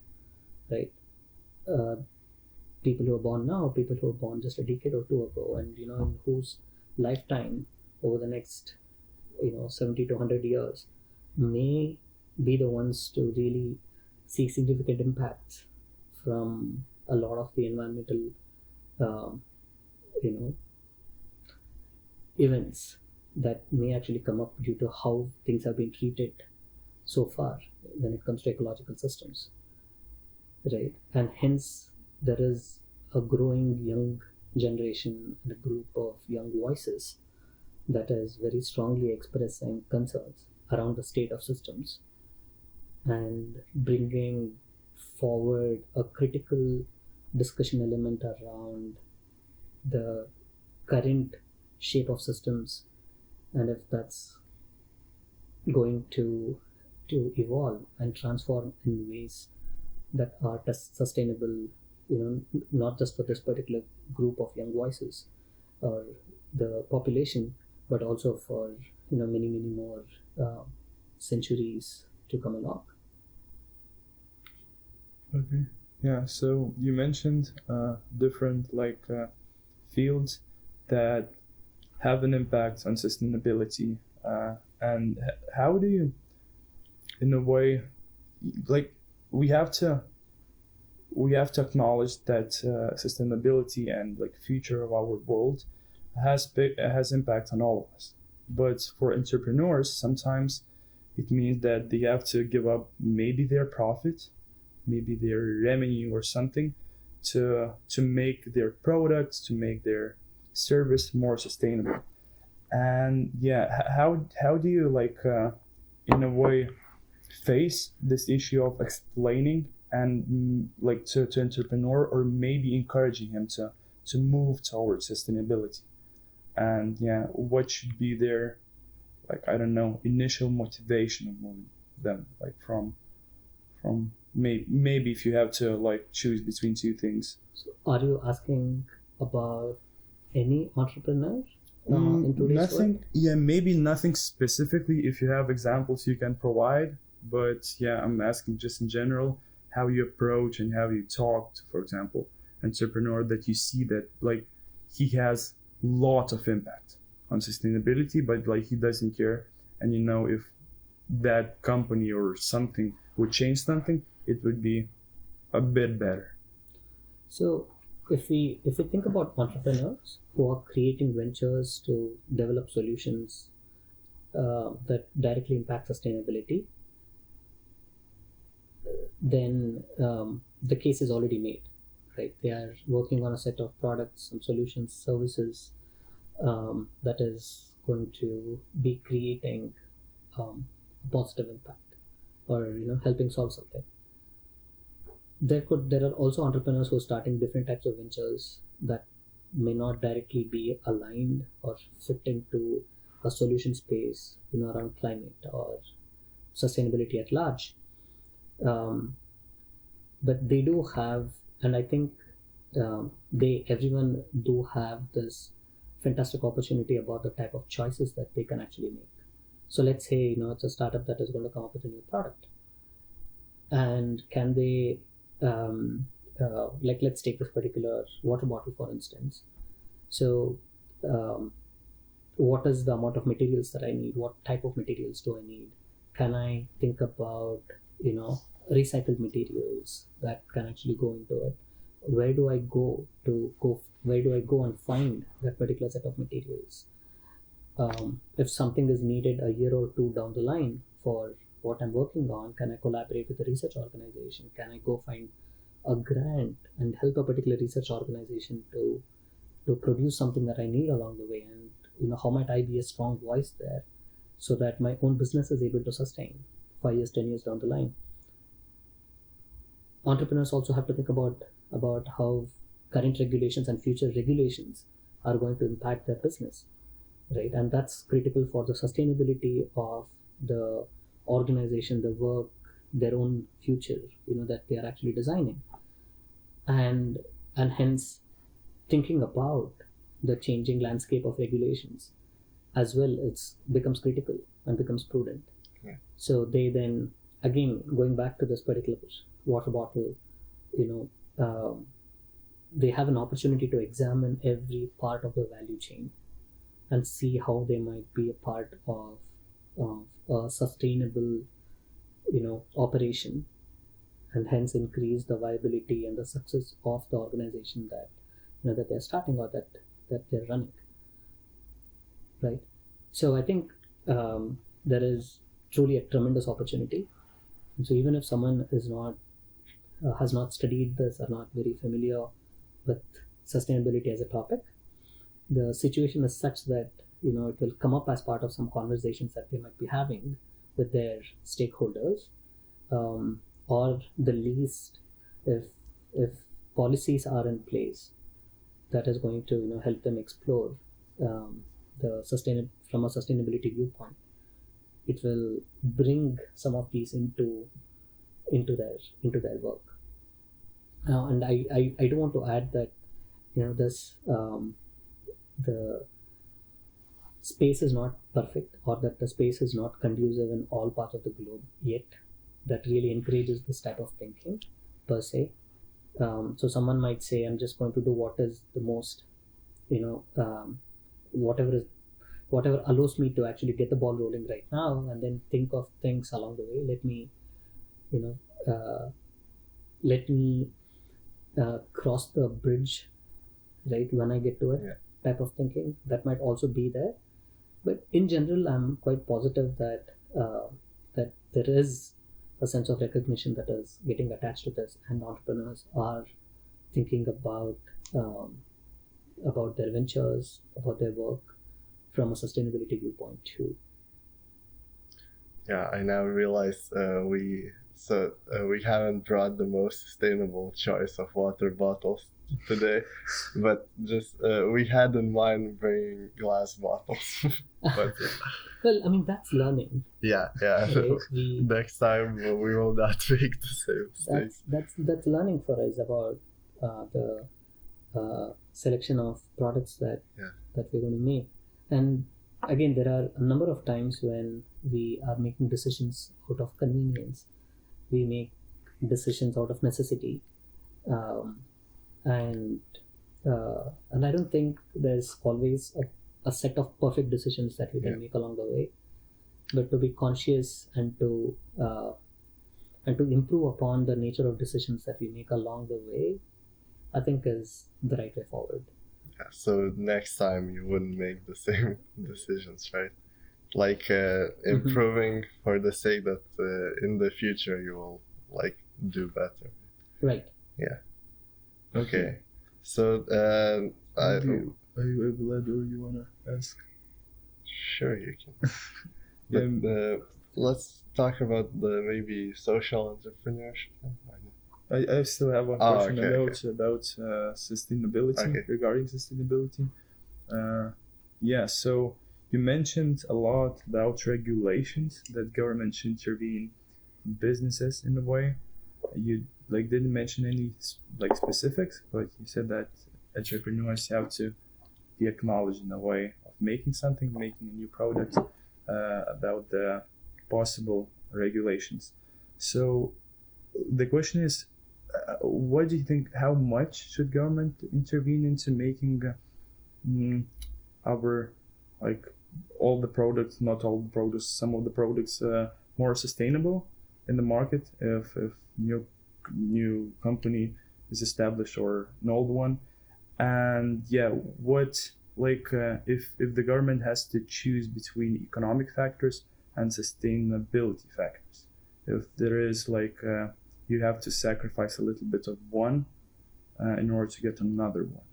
right? People who are born now, people who were born just a decade or two ago, and in whose lifetime over the next 70 to 100 years may be the ones to really see significant impacts from a lot of the environmental events that may actually come up due to how things have been treated so far when it comes to ecological systems, right? And hence there is a growing young generation and a group of young voices that is very strongly expressing concerns around the state of systems and bringing forward a critical discussion element around the current shape of systems, and if that's going to evolve and transform in ways that are sustainable not just for this particular group of young voices or the population, but also for many more centuries to come along. Okay. Yeah. So you mentioned different fields that have an impact on sustainability, and how do you, in a way, like we have to acknowledge that sustainability and future of our world has impact on all of us. But for entrepreneurs, sometimes it means that they have to give up maybe their profit, maybe their revenue or something, to make their products, to make their service more sustainable. And yeah, how do you in a way face this issue of explaining and to entrepreneur, or maybe encouraging him to move towards sustainability? And yeah, what should be their I don't know, initial motivation of moving them from maybe if you have to choose between two things. So are you asking about any entrepreneur in today's Nothing. world? Yeah, maybe nothing specifically. If you have examples you can provide, but yeah, I'm asking just in general how you approach and how you talk to, for example, entrepreneur that you see that he has lot of impact on sustainability, but he doesn't care, and if that company or something would change something, it would be a bit better. So if we think about entrepreneurs who are creating ventures to develop solutions that directly impact sustainability, then the case is already made, right? They are working on a set of products, some solutions, services that is going to be creating a positive impact, or helping solve something. There are also entrepreneurs who are starting different types of ventures that may not directly be aligned or fit into a solution space around climate or sustainability at large, but they do have, and I think everyone do have this fantastic opportunity about the type of choices that they can actually make. So let's say it's a startup that is going to come up with a new product, and can they let's take this particular water bottle for instance. So what is the amount of materials that I need? What type of materials do I need? Can I think about recycled materials that can actually go into it? Where do I go and find that particular set of materials? If something is needed a year or two down the line for what I'm working on, can I collaborate with a research organization? Can I go find a grant and help a particular research organization to produce something that I need along the way? And how might I be a strong voice there so that my own business is able to sustain 5 years, 10 years down the line? Entrepreneurs also have to think about how current regulations and future regulations are going to impact their business, right? And that's critical for the sustainability of the organization, the work, their own future, that they are actually designing. And hence thinking about the changing landscape of regulations as well, it's becomes critical and becomes prudent. Yeah. So they then, again, going back to this particular water bottle, they have an opportunity to examine every part of the value chain and see how they might be a part of a sustainable operation, and hence increase the viability and the success of the organization that that they're starting or that they're running, right? So I think there is truly a tremendous opportunity. And so even if someone is not has not studied this or not very familiar with sustainability as a topic, the situation is such that it will come up as part of some conversations that they might be having with their stakeholders, or the least, if policies are in place that is going to help them explore from a sustainability viewpoint, it will bring some of these into their work. And I do want to add that, this the space is not perfect, or that the space is not conducive in all parts of the globe yet, that really encourages this type of thinking per se. So someone might say, I'm just going to do what is the most, whatever allows me to actually get the ball rolling right now, and then think of things along the way. Let me cross the bridge, right, when I get to it. Yeah. Type of thinking that might also be there. But in general, I'm quite positive that that there is a sense of recognition that is getting attached to this, and entrepreneurs are thinking about their ventures, about their work from a sustainability viewpoint too. Yeah, I now realize we haven't brought the most sustainable choice of water bottles today, but just we had in mind bringing glass bottles. But Well, I mean, that's learning. yeah, Right? next time we will not make the same mistake. That's learning for us about the selection of products that we're going to make. And again, there are a number of times when we are making decisions out of convenience. We make decisions out of necessity, and I don't think there's always a set of perfect decisions that we can make along the way. But to be conscious and to improve upon the nature of decisions that we make along the way, I think is the right way forward. Yeah, so next time you wouldn't make the same decisions, right? Like improving for the sake that in the future you will like do better. Right. Yeah. Okay. So Are you able, or you wanna ask? Sure, you can. But let's talk about the maybe social entrepreneurship. I still have one question about sustainability, regarding sustainability. So you mentioned a lot about regulations that government should intervene in businesses in a way. You didn't mention any specifics, but you said that entrepreneurs have to be acknowledged in a way of making a new product, about the possible regulations. So the question is, what do you think? How much should government intervene into making our all the products, not all the products, some of the products more sustainable in the market? If new company is established or an old one, and what if the government has to choose between economic factors and sustainability factors, if there is you have to sacrifice a little bit of one in order to get another one.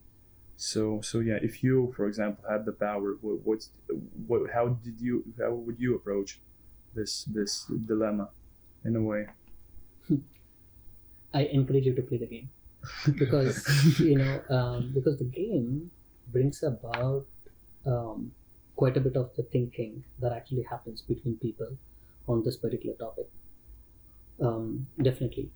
So if you, for example, had the power, how would you approach this dilemma in a way? I encourage you to play the game, because because the game brings about quite a bit of the thinking that actually happens between people on this particular topic. Definitely.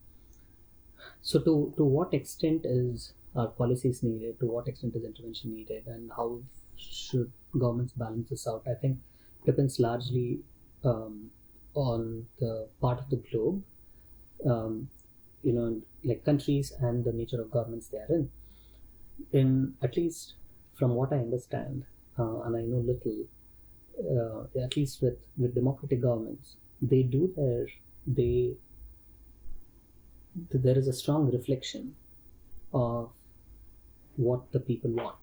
So to what extent is policies needed, to what extent is intervention needed, and how should governments balance this out, I think depends largely on the part of the globe, countries and the nature of governments they are in. At least from what I understand, and I know little, at least with democratic governments, there is a strong reflection of what the people want,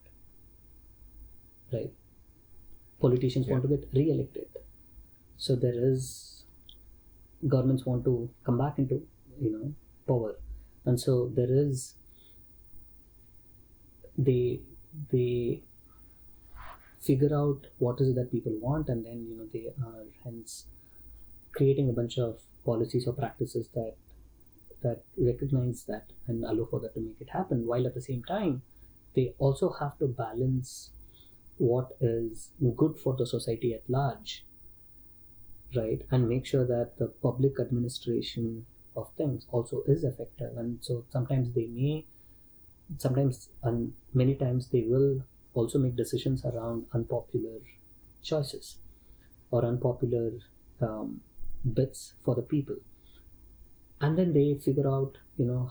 right? Politicians want to get re-elected, so governments want to come back into power, and so they figure out what is it that people want, and then they are hence creating a bunch of policies or practices that recognize that and allow for that to make it happen, while at the same time they also have to balance what is good for the society at large, right? And make sure that the public administration of things also is effective. And so sometimes and many times they will also make decisions around unpopular choices or unpopular bits for the people, and then they figure out,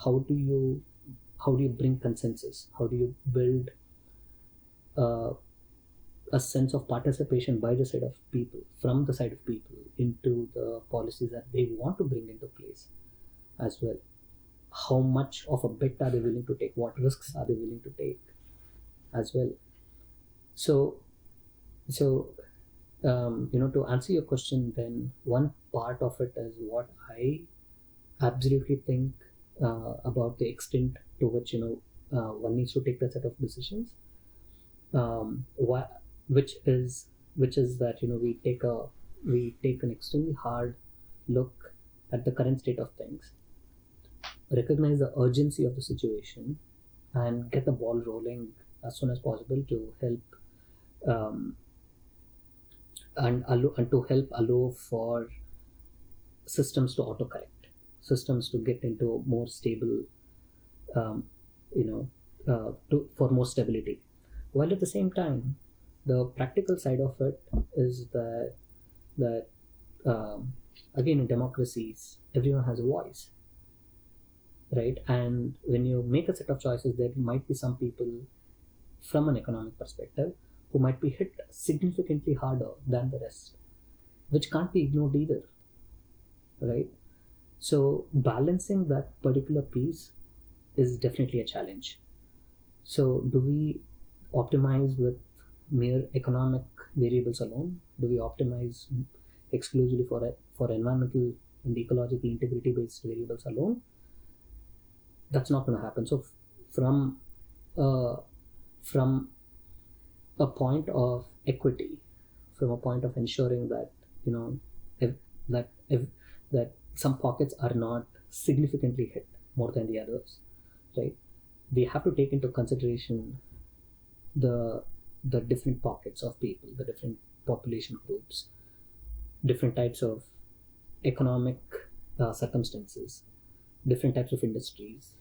how do you bring consensus, how do you build a sense of participation by the side of people, from the side of people, into the policies that they want to bring into place as well. How much of a bet are they willing to take, what risks are they willing to take as well. So to answer your question, then one part of it is what I absolutely think about the extent to which one needs to take that set of decisions, which is that we take an extremely hard look at the current state of things, recognize the urgency of the situation, and get the ball rolling as soon as possible to help and to help allow for systems to autocorrect, systems to get into more stable, for more stability. While at the same time, the practical side of it is that again, in democracies, everyone has a voice, right? And when you make a set of choices, there might be some people from an economic perspective who might be hit significantly harder than the rest, which can't be ignored either, right? So balancing that particular piece is definitely a challenge. So do we optimize with mere economic variables alone? Do we optimize exclusively for environmental and ecological integrity based variables alone? That's not going to happen. So from a point of equity, from a point of ensuring that that some pockets are not significantly hit more than the others, right? We have to take into consideration the different pockets of people, the different population groups, different types of economic circumstances, different types of industries,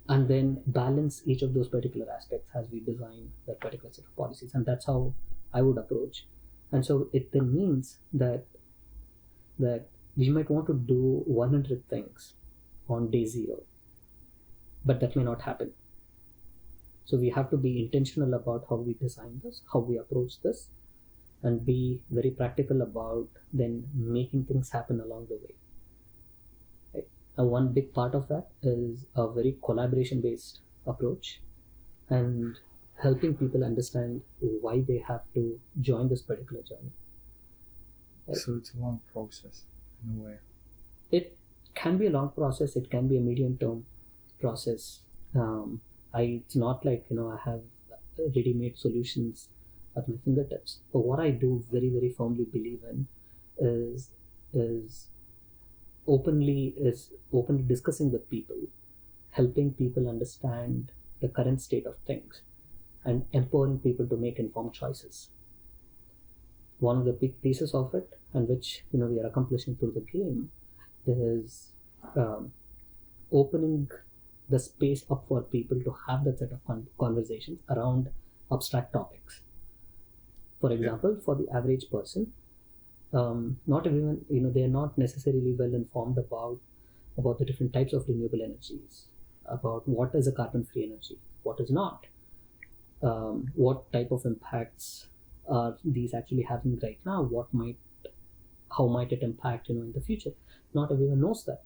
and then balance each of those particular aspects as we design that particular set of policies. And that's how I would approach. And so it then means that we might want to do 100 things on day zero, but that may not happen. So we have to be intentional about how we design this, how we approach this, and be very practical about then making things happen along the way. Right? And one big part of that is a very collaboration-based approach and helping people understand why they have to join this particular journey. Right? So it's a long process in a way. It can be a long process. It can be a medium-term process. It's not like I have ready-made solutions at my fingertips. But what I do very, very firmly believe in is openly discussing with people, helping people understand the current state of things, and empowering people to make informed choices. One of the big pieces of it, and which we are accomplishing through the game, is opening the space up for people to have that set of conversations around abstract topics. For example, for the average person, not everyone, they are not necessarily well informed about the different types of renewable energies, about what is a carbon-free energy, what is not, what type of impacts are these actually having right now, how might it impact in the future. Not everyone knows that.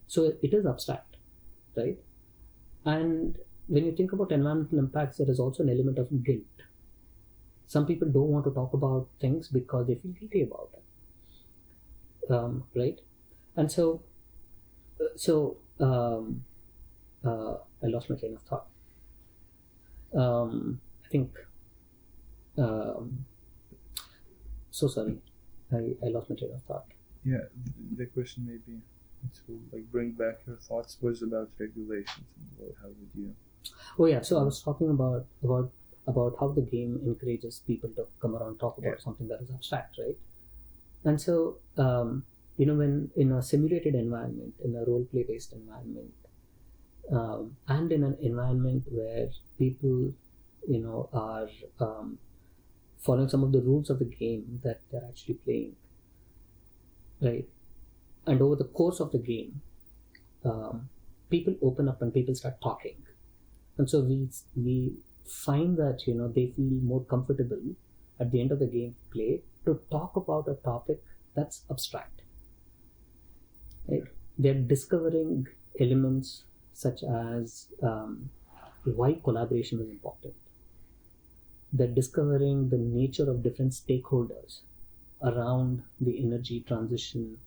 So it is abstract, right? And when you think about environmental impacts, there is also an element of guilt. Some people don't want to talk about things because they feel guilty about it, right? And so I lost my train of thought. I think so sorry, I lost my train of thought. Yeah, the question maybe to bring back your thoughts was about regulations and how would you? Oh yeah, so I was talking about how the game encourages people to come around and talk about something that is abstract, right? And so when in a simulated environment, in a role play based environment, and in an environment where people are following some of the rules of the game that they're actually playing, right? And over the course of the game, people open up and people start talking, and so we find that they feel more comfortable at the end of the game play to talk about a topic that's abstract, right? They're discovering elements such as why collaboration is important. They're discovering the nature of different stakeholders around the energy transition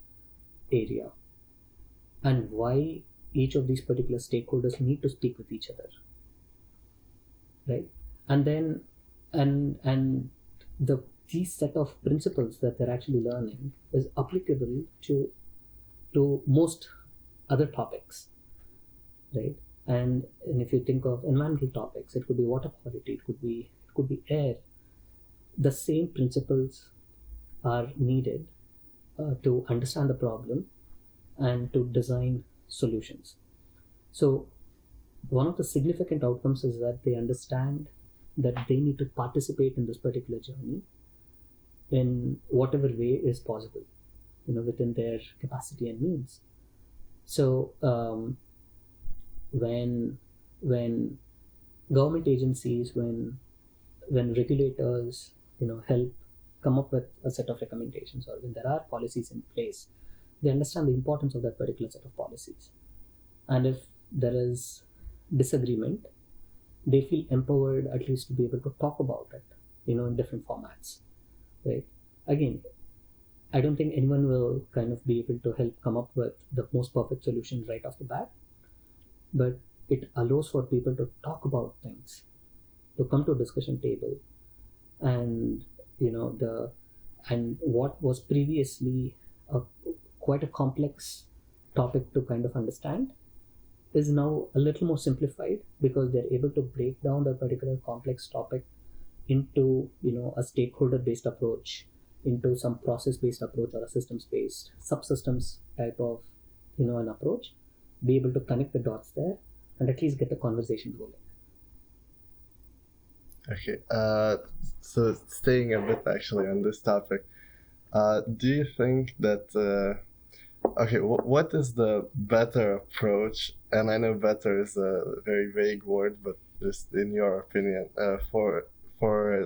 area, and why each of these particular stakeholders need to speak with each other, right? And then and these set of principles that they're actually learning is applicable to most other topics, right? And if you think of environmental topics, it could be water quality, it could be air. The same principles are needed to understand the problem and to design solutions. So one of the significant outcomes is that they understand that they need to participate in this particular journey in whatever way is possible, within their capacity and means. So when government agencies, when regulators help come up with a set of recommendations, or when there are policies in place, they understand the importance of that particular set of policies. And if there is disagreement, they feel empowered at least to be able to talk about it in different formats, right? Again, I don't think anyone will kind of be able to help come up with the most perfect solution right off the bat, but it allows for people to talk about things, to come to a discussion table, and and what was previously quite a complex topic to kind of understand is now a little more simplified, because they're able to break down that particular complex topic into a stakeholder based approach, into some process based approach, or a systems based subsystems type of an approach, be able to connect the dots there and at least get the conversation rolling. Okay, so staying a bit actually on this topic, do you think that okay, what is the better approach? And I know better is a very vague word, but just in your opinion, for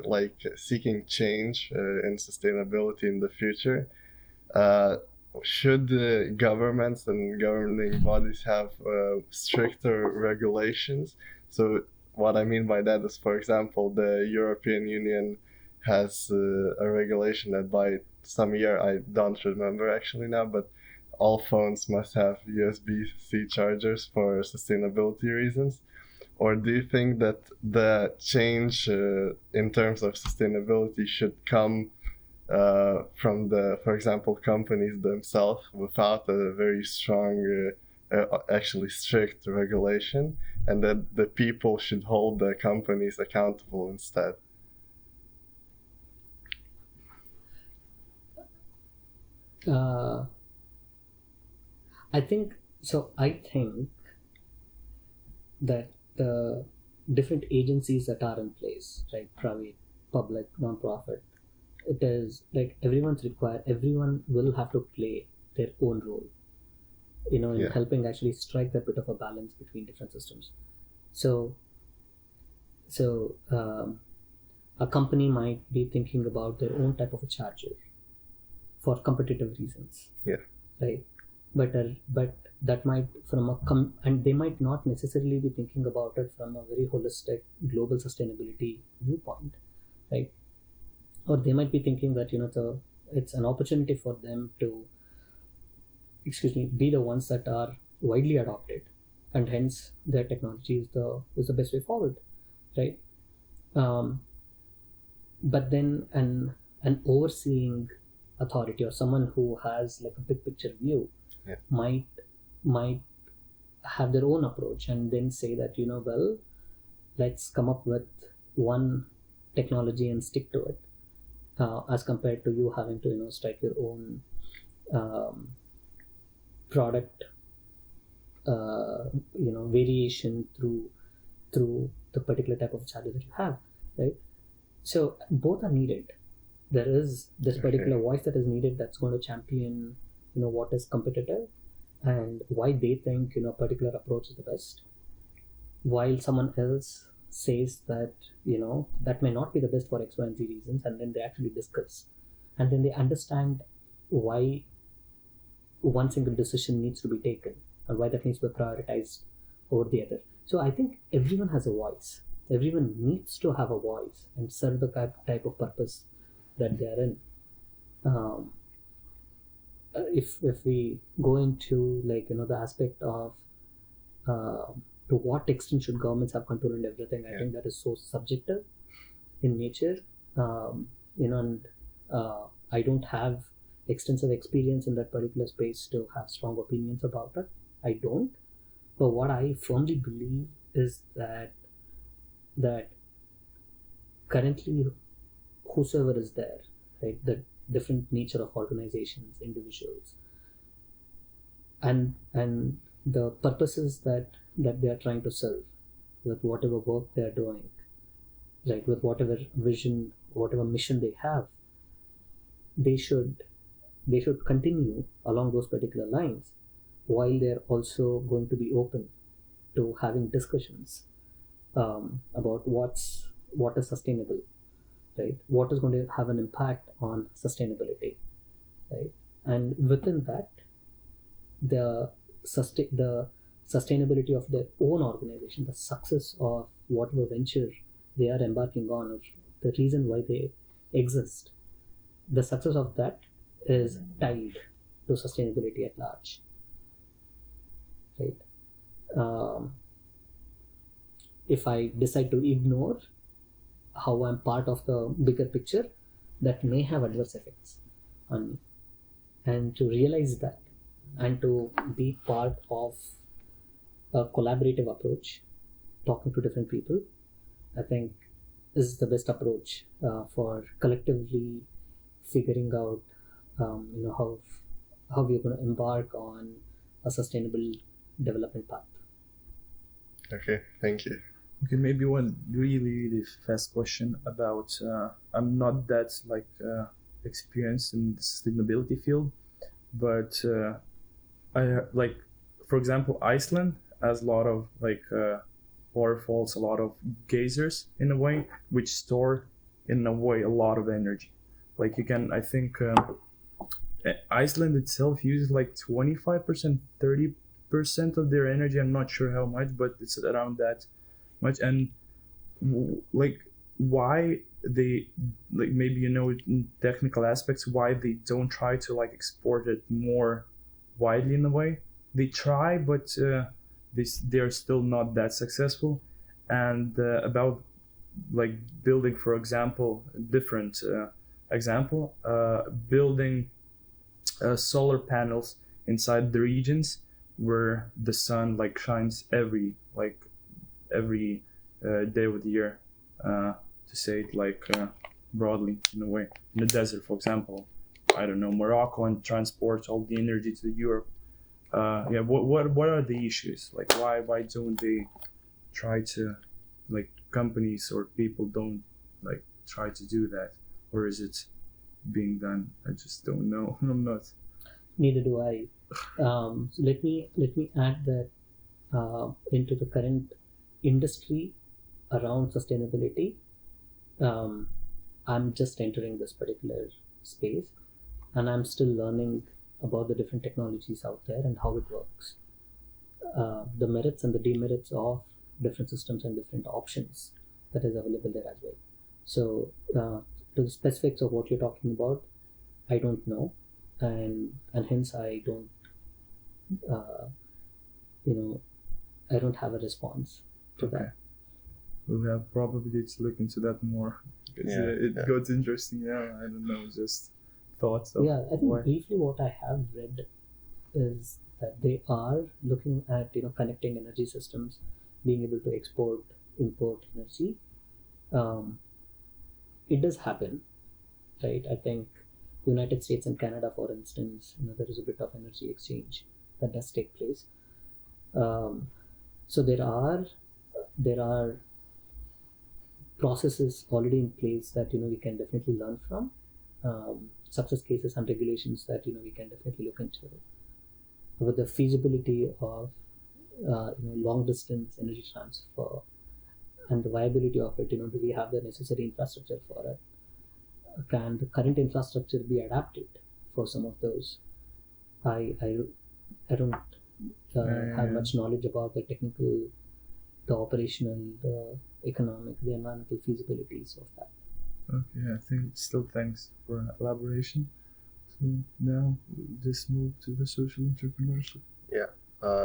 like seeking change in sustainability in the future, should the governments and governing bodies have stricter regulations? So what I mean by that is, for example, the European Union has a regulation that by some year, I don't remember actually now, but all phones must have USB-C chargers for sustainability reasons. Or do you think that the change in terms of sustainability should come from for example, companies themselves without a very strong, actually strict regulation, and that the people should hold the companies accountable instead? I think that the different agencies that are in place, right, private, public, non-profit, it is like everyone will have to play their own role, in helping actually strike that bit of a balance between different systems. So a company might be thinking about their own type of a charger for competitive reasons, right? But that might and they might not necessarily be thinking about it from a very holistic global sustainability viewpoint, right? Or they might be thinking that it's an opportunity for them to be the ones that are widely adopted, and hence their technology is the best way forward, right? But then an overseeing authority, or someone who has like a big picture view, might have their own approach, and then say that well, let's come up with one technology and stick to it, as compared to you having to strike your own product variation through the particular type of charger that you have, right? So both are needed. There is this particular voice that is needed that's going to champion what is competitive and why they think a particular approach is the best, while someone else says that that may not be the best for X, Y, and Z reasons, and then they actually discuss and then they understand why one single decision needs to be taken and why that needs to be prioritized over the other. So I think everyone has a voice. Everyone needs to have a voice and serve the type of purpose that they are in. If we go into the aspect of to what extent should governments have control and everything, I think that is so subjective in nature. And I don't have extensive experience in that particular space to have strong opinions about it. I don't. But what I firmly believe is that currently whosoever is there, right, the different nature of organizations, individuals, and the purposes that they are trying to serve with whatever work they are doing, right, with whatever vision, whatever mission they have, they should continue along those particular lines, while they're also going to be open to having discussions about what is sustainable, right? What is going to have an impact on sustainability, right? And within that, the sustainability of their own organization, the success of whatever venture they are embarking on, or the reason why they exist, the success of that is tied to sustainability at large, right? If I decide to ignore how I'm part of the bigger picture, that may have adverse effects on me. And to realize that and to be part of a collaborative approach, talking to different people, I think is the best approach for collectively figuring out how we're going to embark on a sustainable development path. Okay, thank you. Okay, maybe one really fast question about I'm not that experienced in the sustainability field, but I for example, Iceland has a lot of waterfalls, a lot of geysers in a way, which store in a way a lot of energy. Like you can, I think Iceland itself uses 25%, 30% of their energy. I'm not sure how much, but it's around that much. And why they maybe in technical aspects, why they don't try to export it more widely in a way. They try, but they're still not that successful. And about building, for example, different example, building solar panels inside the regions where the sun shines every day of the year, to say it broadly in a way. In the desert, for example, I don't know, Morocco, and transport all the energy to Europe. What are the issues? Why don't they try to companies or people don't try to do that, or is it being done? I just don't know. I'm not. Neither do I. So let me add that into the current industry around sustainability. I'm just entering this particular space, and I'm still learning about the different technologies out there and how it works, the merits and the demerits of different systems and different options that is available there as well. So to the specifics of what you're talking about, I don't know, and hence I don't I don't have a response to that. We'll have probably to look into that more, because it got interesting. I don't know, just thoughts of I think briefly what I have read is that they are looking at connecting energy systems, being able to import energy. It does happen, right? I think United States and Canada, for instance, there is a bit of energy exchange that does take place. So there are processes already in place that we can definitely learn from, success cases and regulations that we can definitely look into, with the feasibility of long distance energy transfer and the viability of it. Do we have the necessary infrastructure for it? Can the current infrastructure be adapted for some of those? I don't have much knowledge about the technical, the operational, the economic, the environmental feasibilities of that. Okay, I think still thanks for elaboration. So now just move to the social entrepreneurship.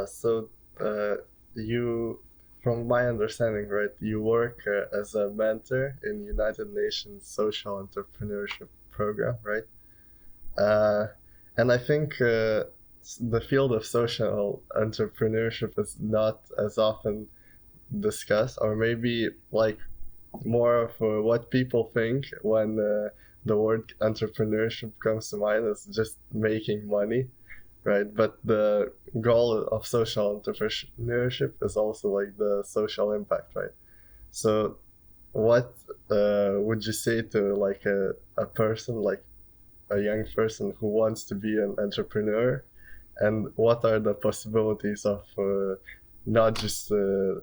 So you, from my understanding, right, you work as a mentor in United Nations Social Entrepreneurship Program, right? And I think the field of social entrepreneurship is not as often discussed, or maybe like more of what people think when the word entrepreneurship comes to mind is just making money, right? But the goal of social entrepreneurship is also like the social impact, right? So what would you say to like a person, like a young person who wants to be an entrepreneur, and what are the possibilities of not just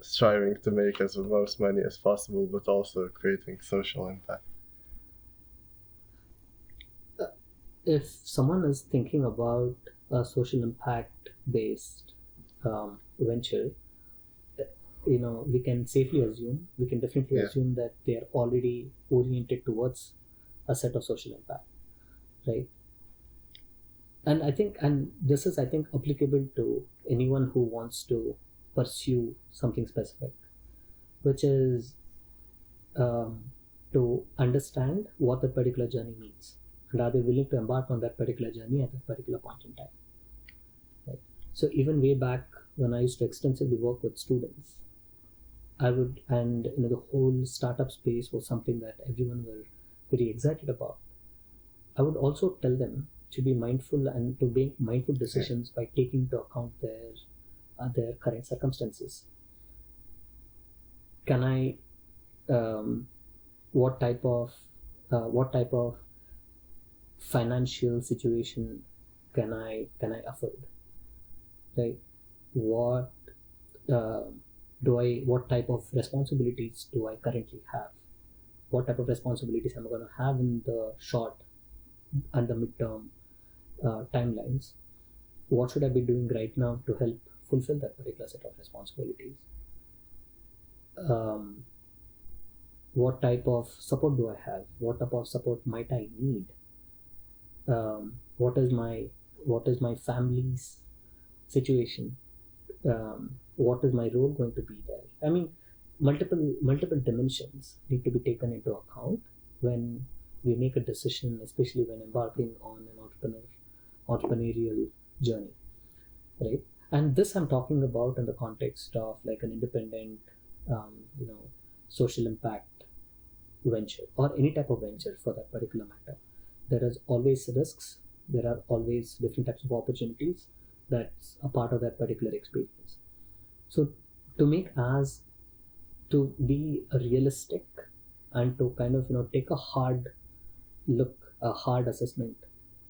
striving to make as most money as possible, but also creating social impact? If someone is thinking about a social impact based venture, we can safely assume, we can definitely assume that they are already oriented towards a set of social impact, right? And this is, I think, applicable to anyone who wants to pursue something specific, which is to understand what that particular journey means, and are they willing to embark on that particular journey at that particular point in time, right? So even way back when I used to extensively work with students, the whole startup space was something that everyone were very excited about. I would also tell them to be mindful and to make mindful decisions by taking into account their current circumstances. Can I what type of financial situation can I afford, right? What type of responsibilities do I currently have? What type of responsibilities am I going to have in the short and the midterm timelines? What should I be doing right now to help fulfill that particular set of responsibilities? What type of support do I have? What type of support might I need? What is my family's situation? What is my role going to be there? I mean, multiple dimensions need to be taken into account when we make a decision, especially when embarking on an entrepreneurial journey, right? And this I'm talking about in the context of like an independent, social impact venture, or any type of venture for that particular matter. There is always risks. There are always different types of opportunities that's a part of that particular experience. So to be realistic and to kind of take a hard assessment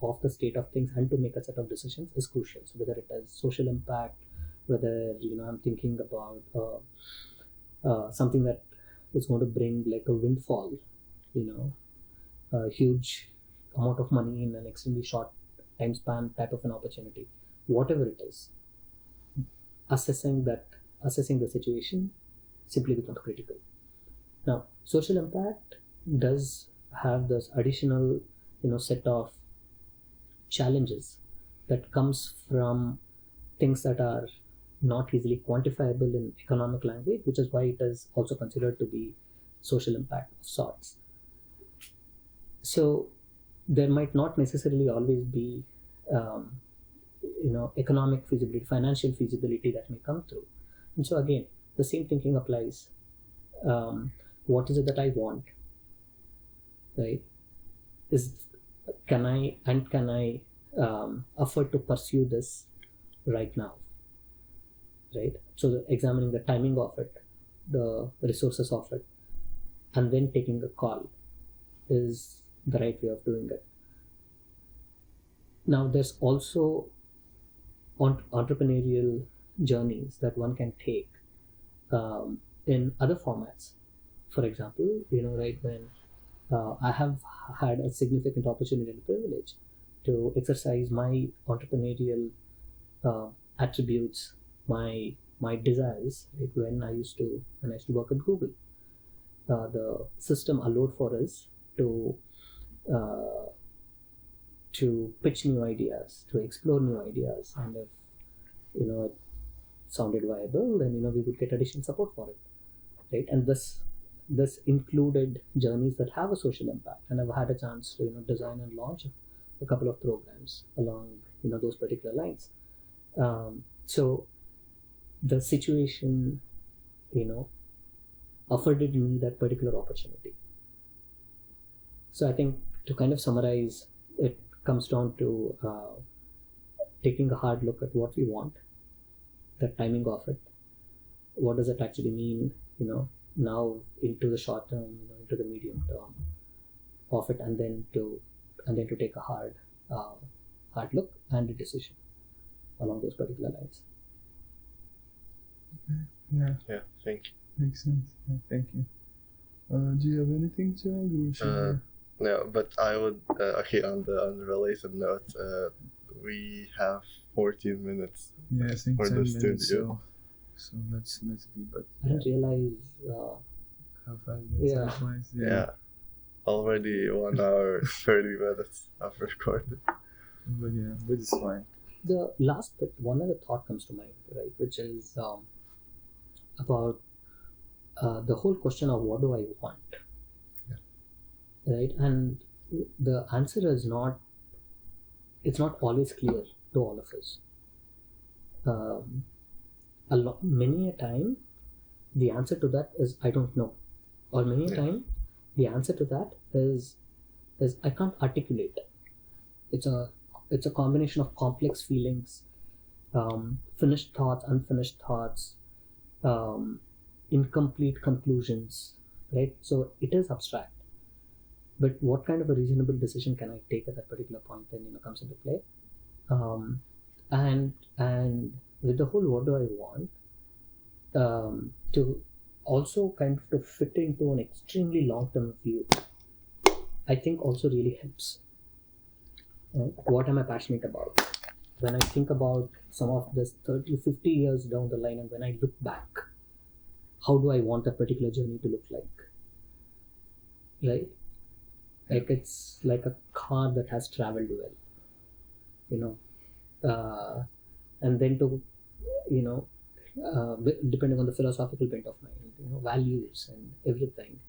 of the state of things and to make a set of decisions is crucial. So whether it is social impact, whether I'm thinking about something that is going to bring like a windfall, a huge amount of money in an extremely short time span type of an opportunity, whatever it is, assessing the situation simply becomes critical. Now, social impact does have this additional set of challenges that comes from things that are not easily quantifiable in economic language, which is why it is also considered to be social impact of sorts. So there might not necessarily always be economic feasibility, financial feasibility that may come through. And so again, the same thinking applies. What is it that I want, right? can I afford to pursue this right now, right? So examining the timing of it, the resources of it, and then taking a call is the right way of doing it. Now, there's also entrepreneurial journeys that one can take in other formats. For example, right, when I have had a significant opportunity and privilege to exercise my entrepreneurial attributes, my desires, right, when I used to work at Google. The system allowed for us uh, to pitch new ideas, to explore new ideas, and if it sounded viable, then we would get additional support for it, right? And this included journeys that have a social impact, and I've had a chance to design and launch a couple of programs along those particular lines. So the situation afforded me that particular opportunity. So I think, to kind of summarize, it comes down to taking a hard look at what we want, the timing of it, what does it actually mean, now into the short term, into the medium term of it, and then to take a hard look and a decision along those particular lines. Yeah, thank you. Makes sense. Yeah, thank you. Do you have anything to add? Or should No, but I would. Okay, on the related note, we have 14 minutes. yeah, I think for 10 the minutes. studio. So let's be. But I didn't realize. how far is Yeah. it? Yeah. Already 1 hour 30 minutes of recording. But it's fine. The last bit, one other thought comes to mind, right, which is about the whole question of what do I want, right? And the answer is not. It's not always clear to all of us. Many a time, the answer to that is I don't know, or many a time, the answer to that is I can't articulate. It's a combination of complex feelings, finished thoughts, unfinished thoughts, incomplete conclusions, right? So it is abstract. But what kind of a reasonable decision can I take at that particular point then comes into play? And with the whole what do I want, to also kind of to fit into an extremely long-term view, I think also really helps. What am I passionate about? When I think about some of this 30, 50 years down the line, and when I look back, how do I want that particular journey to look like? Right? Like it's like a car that has traveled well, and then to, depending on the philosophical bent of mind, values and everything.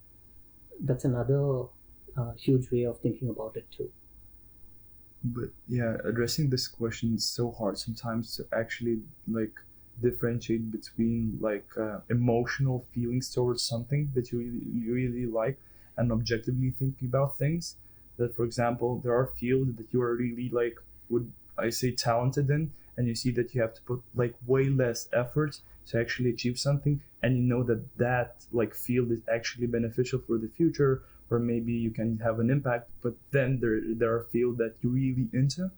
That's another huge way of thinking about it too. But yeah, addressing this question is so hard sometimes to actually differentiate between emotional feelings towards something that you really like and objectively thinking about things. That, for example, there are fields that you are really would I say talented in, and you see that you have to put way less effort to actually achieve something, and that field is actually beneficial for the future, or maybe you can have an impact. But then there are fields that you're really into,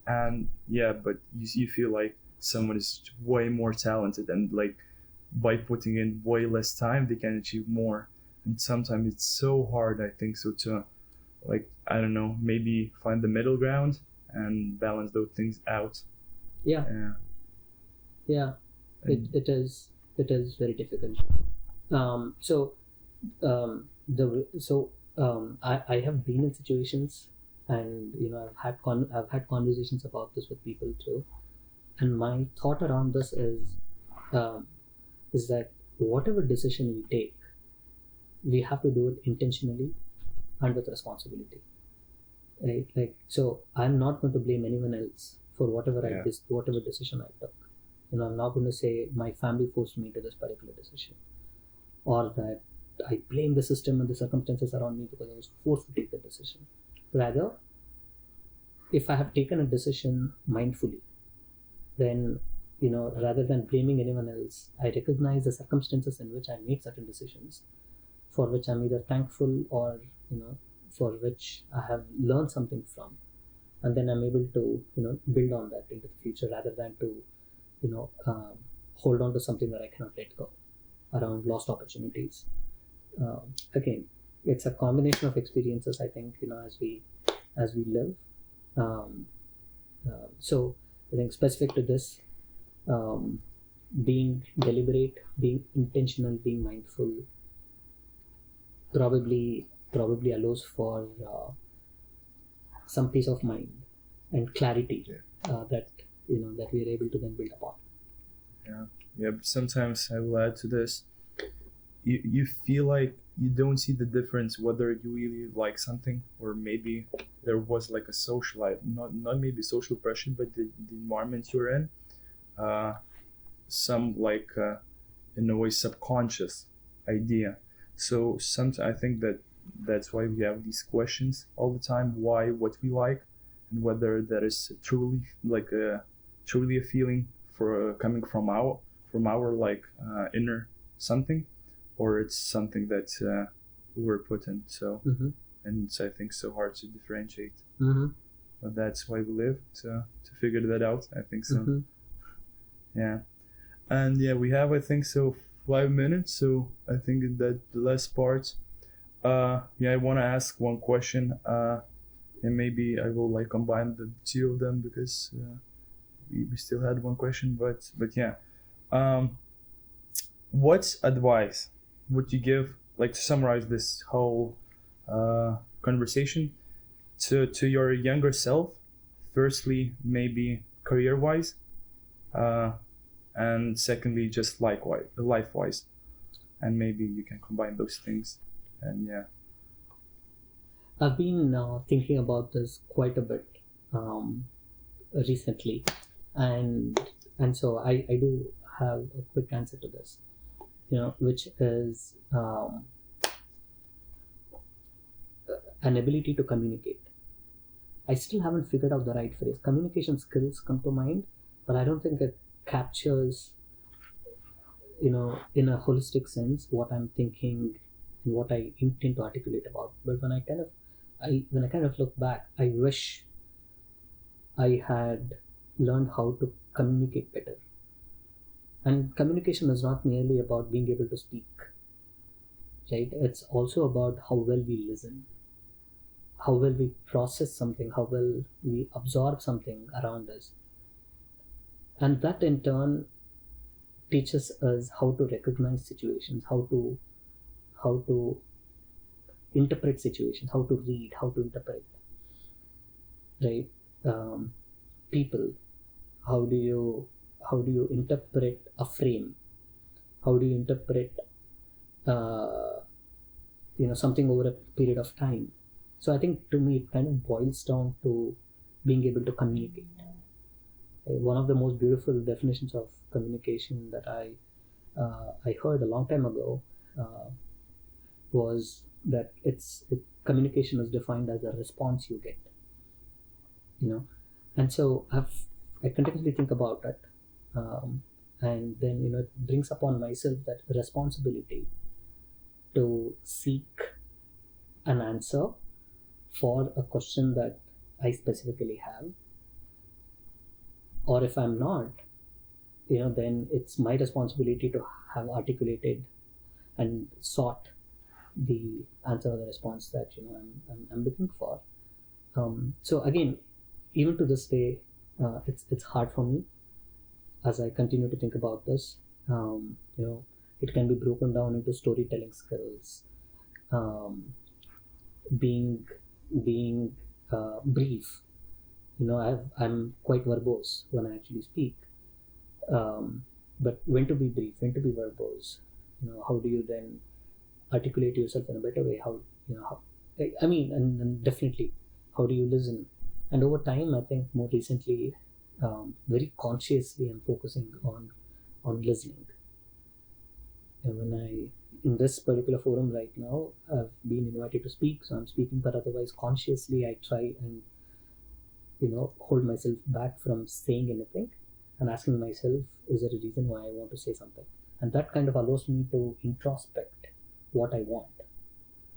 and but you feel like someone is way more talented, and by putting in way less time they can achieve more. And sometimes it's so hard, I think so, to I don't know, maybe find the middle ground and balance those things out. Yeah. It is very difficult. I have been in situations, and I've had conversations about this with people too, and my thought around this is that whatever decision we take, we have to do it intentionally and with responsibility, right? So I'm not going to blame anyone else for whatever whatever decision I took. I'm not going to say my family forced me to this particular decision, or that I blame the system and the circumstances around me because I was forced to take the decision. Rather, if I have taken a decision mindfully, then, rather than blaming anyone else, I recognize the circumstances in which I made certain decisions, for which I'm either thankful or, for which I have learned something from. And then I'm able to, build on that into the future, rather than to, hold on to something that I cannot let go around lost opportunities. Again, it's a combination of experiences, I think, as we live. So I think specific to this, being deliberate, being intentional, being mindful, probably allows for some peace of mind and clarity, that that we are able to then build upon. Yeah, but sometimes I will add to this. You feel like you don't see the difference whether you really like something, or maybe there was like a social, not maybe social pressure, but the environment you're in, some like in a way subconscious idea. So I think that's why we have these questions all the time: why, what we like, and whether that is truly like truly a feeling for coming from our like inner something, or it's something that we're put in. So and it's, I think, so hard to differentiate. But that's why we live to figure that out, I think so. Yeah. And yeah, we have, I think so, 5 minutes. So I think that the last part, I want to ask one question, and maybe I will like combine the two of them, because we still had one question, but yeah. What advice would you give, like, to summarize this whole conversation, to your younger self? Firstly, maybe career-wise, and secondly, just life-wise, and maybe you can combine those things. And yeah, I've been thinking about this quite a bit recently, and so I do have a quick answer to this, which is an ability to communicate. I still haven't figured out the right phrase. Communication skills come to mind, but I don't think it captures, in a holistic sense, what I'm thinking and what I intend to articulate about. But when I kind of look back, I wish I had learned how to communicate better. And communication is not merely about being able to speak, right? It's also about how well we listen, how well we process something, how well we absorb something around us. And that in turn teaches us how to recognize situations, how to interpret situations, how to read, how to interpret, right? People, how do you interpret a frame? How do you interpret something over a period of time? So I think, to me, it kind of boils down to being able to communicate. One of the most beautiful definitions of communication that I heard a long time ago was that communication is defined as a response you get. And so I continuously think about it, and then it brings upon myself that responsibility to seek an answer for a question that I specifically have. Or if I'm not, then it's my responsibility to have articulated and sought the answer or the response that I'm looking for. So again, even to this day, it's hard for me as I continue to think about this. It can be broken down into storytelling skills, being brief. I'm quite verbose when I actually speak, but when to be brief, when to be verbose. How do you then articulate yourself in a better way? And definitely, how do you listen? And over time, I think more recently, very consciously, I'm focusing on listening. And in this particular forum right now, I've been invited to speak, so I'm speaking, but otherwise consciously I try and hold myself back from saying anything and asking myself, is there a reason why I want to say something? And that kind of allows me to introspect what I want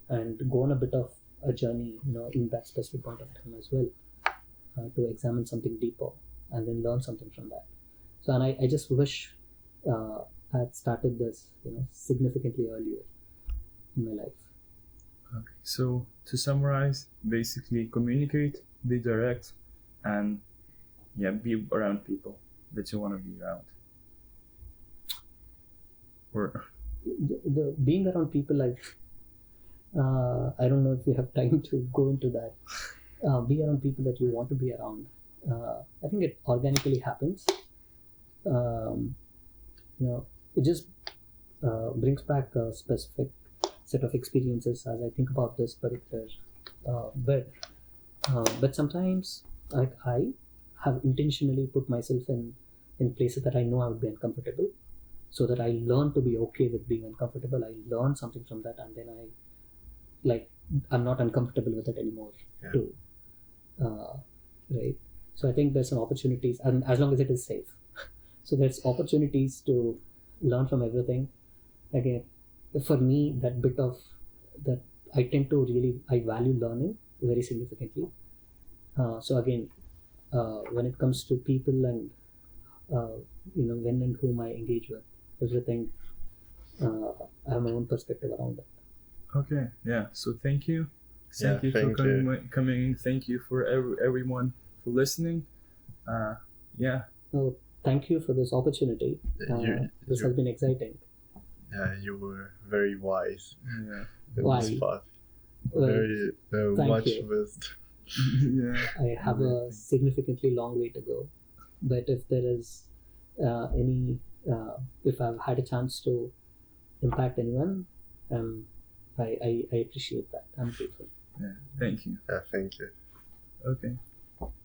and go on a bit of a journey, in that specific point of time as well, to examine something deeper and then learn something from that. So, and I just wish I had started this, significantly earlier in my life. Okay, so to summarize, basically communicate, be direct, and be around people that you want to be around. Or The being around people, I don't know if we have time to go into that. Be around people that you want to be around. I think it organically happens. It just brings back a specific set of experiences as I think about this particular bit. But sometimes I have intentionally put myself in places that I know I would be uncomfortable, so that I learn to be okay with being uncomfortable. I learn something from that, and then I'm not uncomfortable with it anymore too. Right? So I think there's some opportunities, and as long as it is safe. So there's opportunities to learn from everything. Again, for me, that bit of that I value learning very significantly. So again, when it comes to people and when and whom I engage with, everything, I have my own perspective around it. okay, so thank you. Thank you thank for coming. Thank you for everyone for listening. Oh, thank you for this opportunity. This has been exciting. Yeah, you were very wise in Why? this path. Well, Very much you. wisdom. I have a significantly long way to go, but if there is if I've had a chance to impact anyone, I appreciate that. I'm grateful. Thank you. Yeah, thank you. Okay.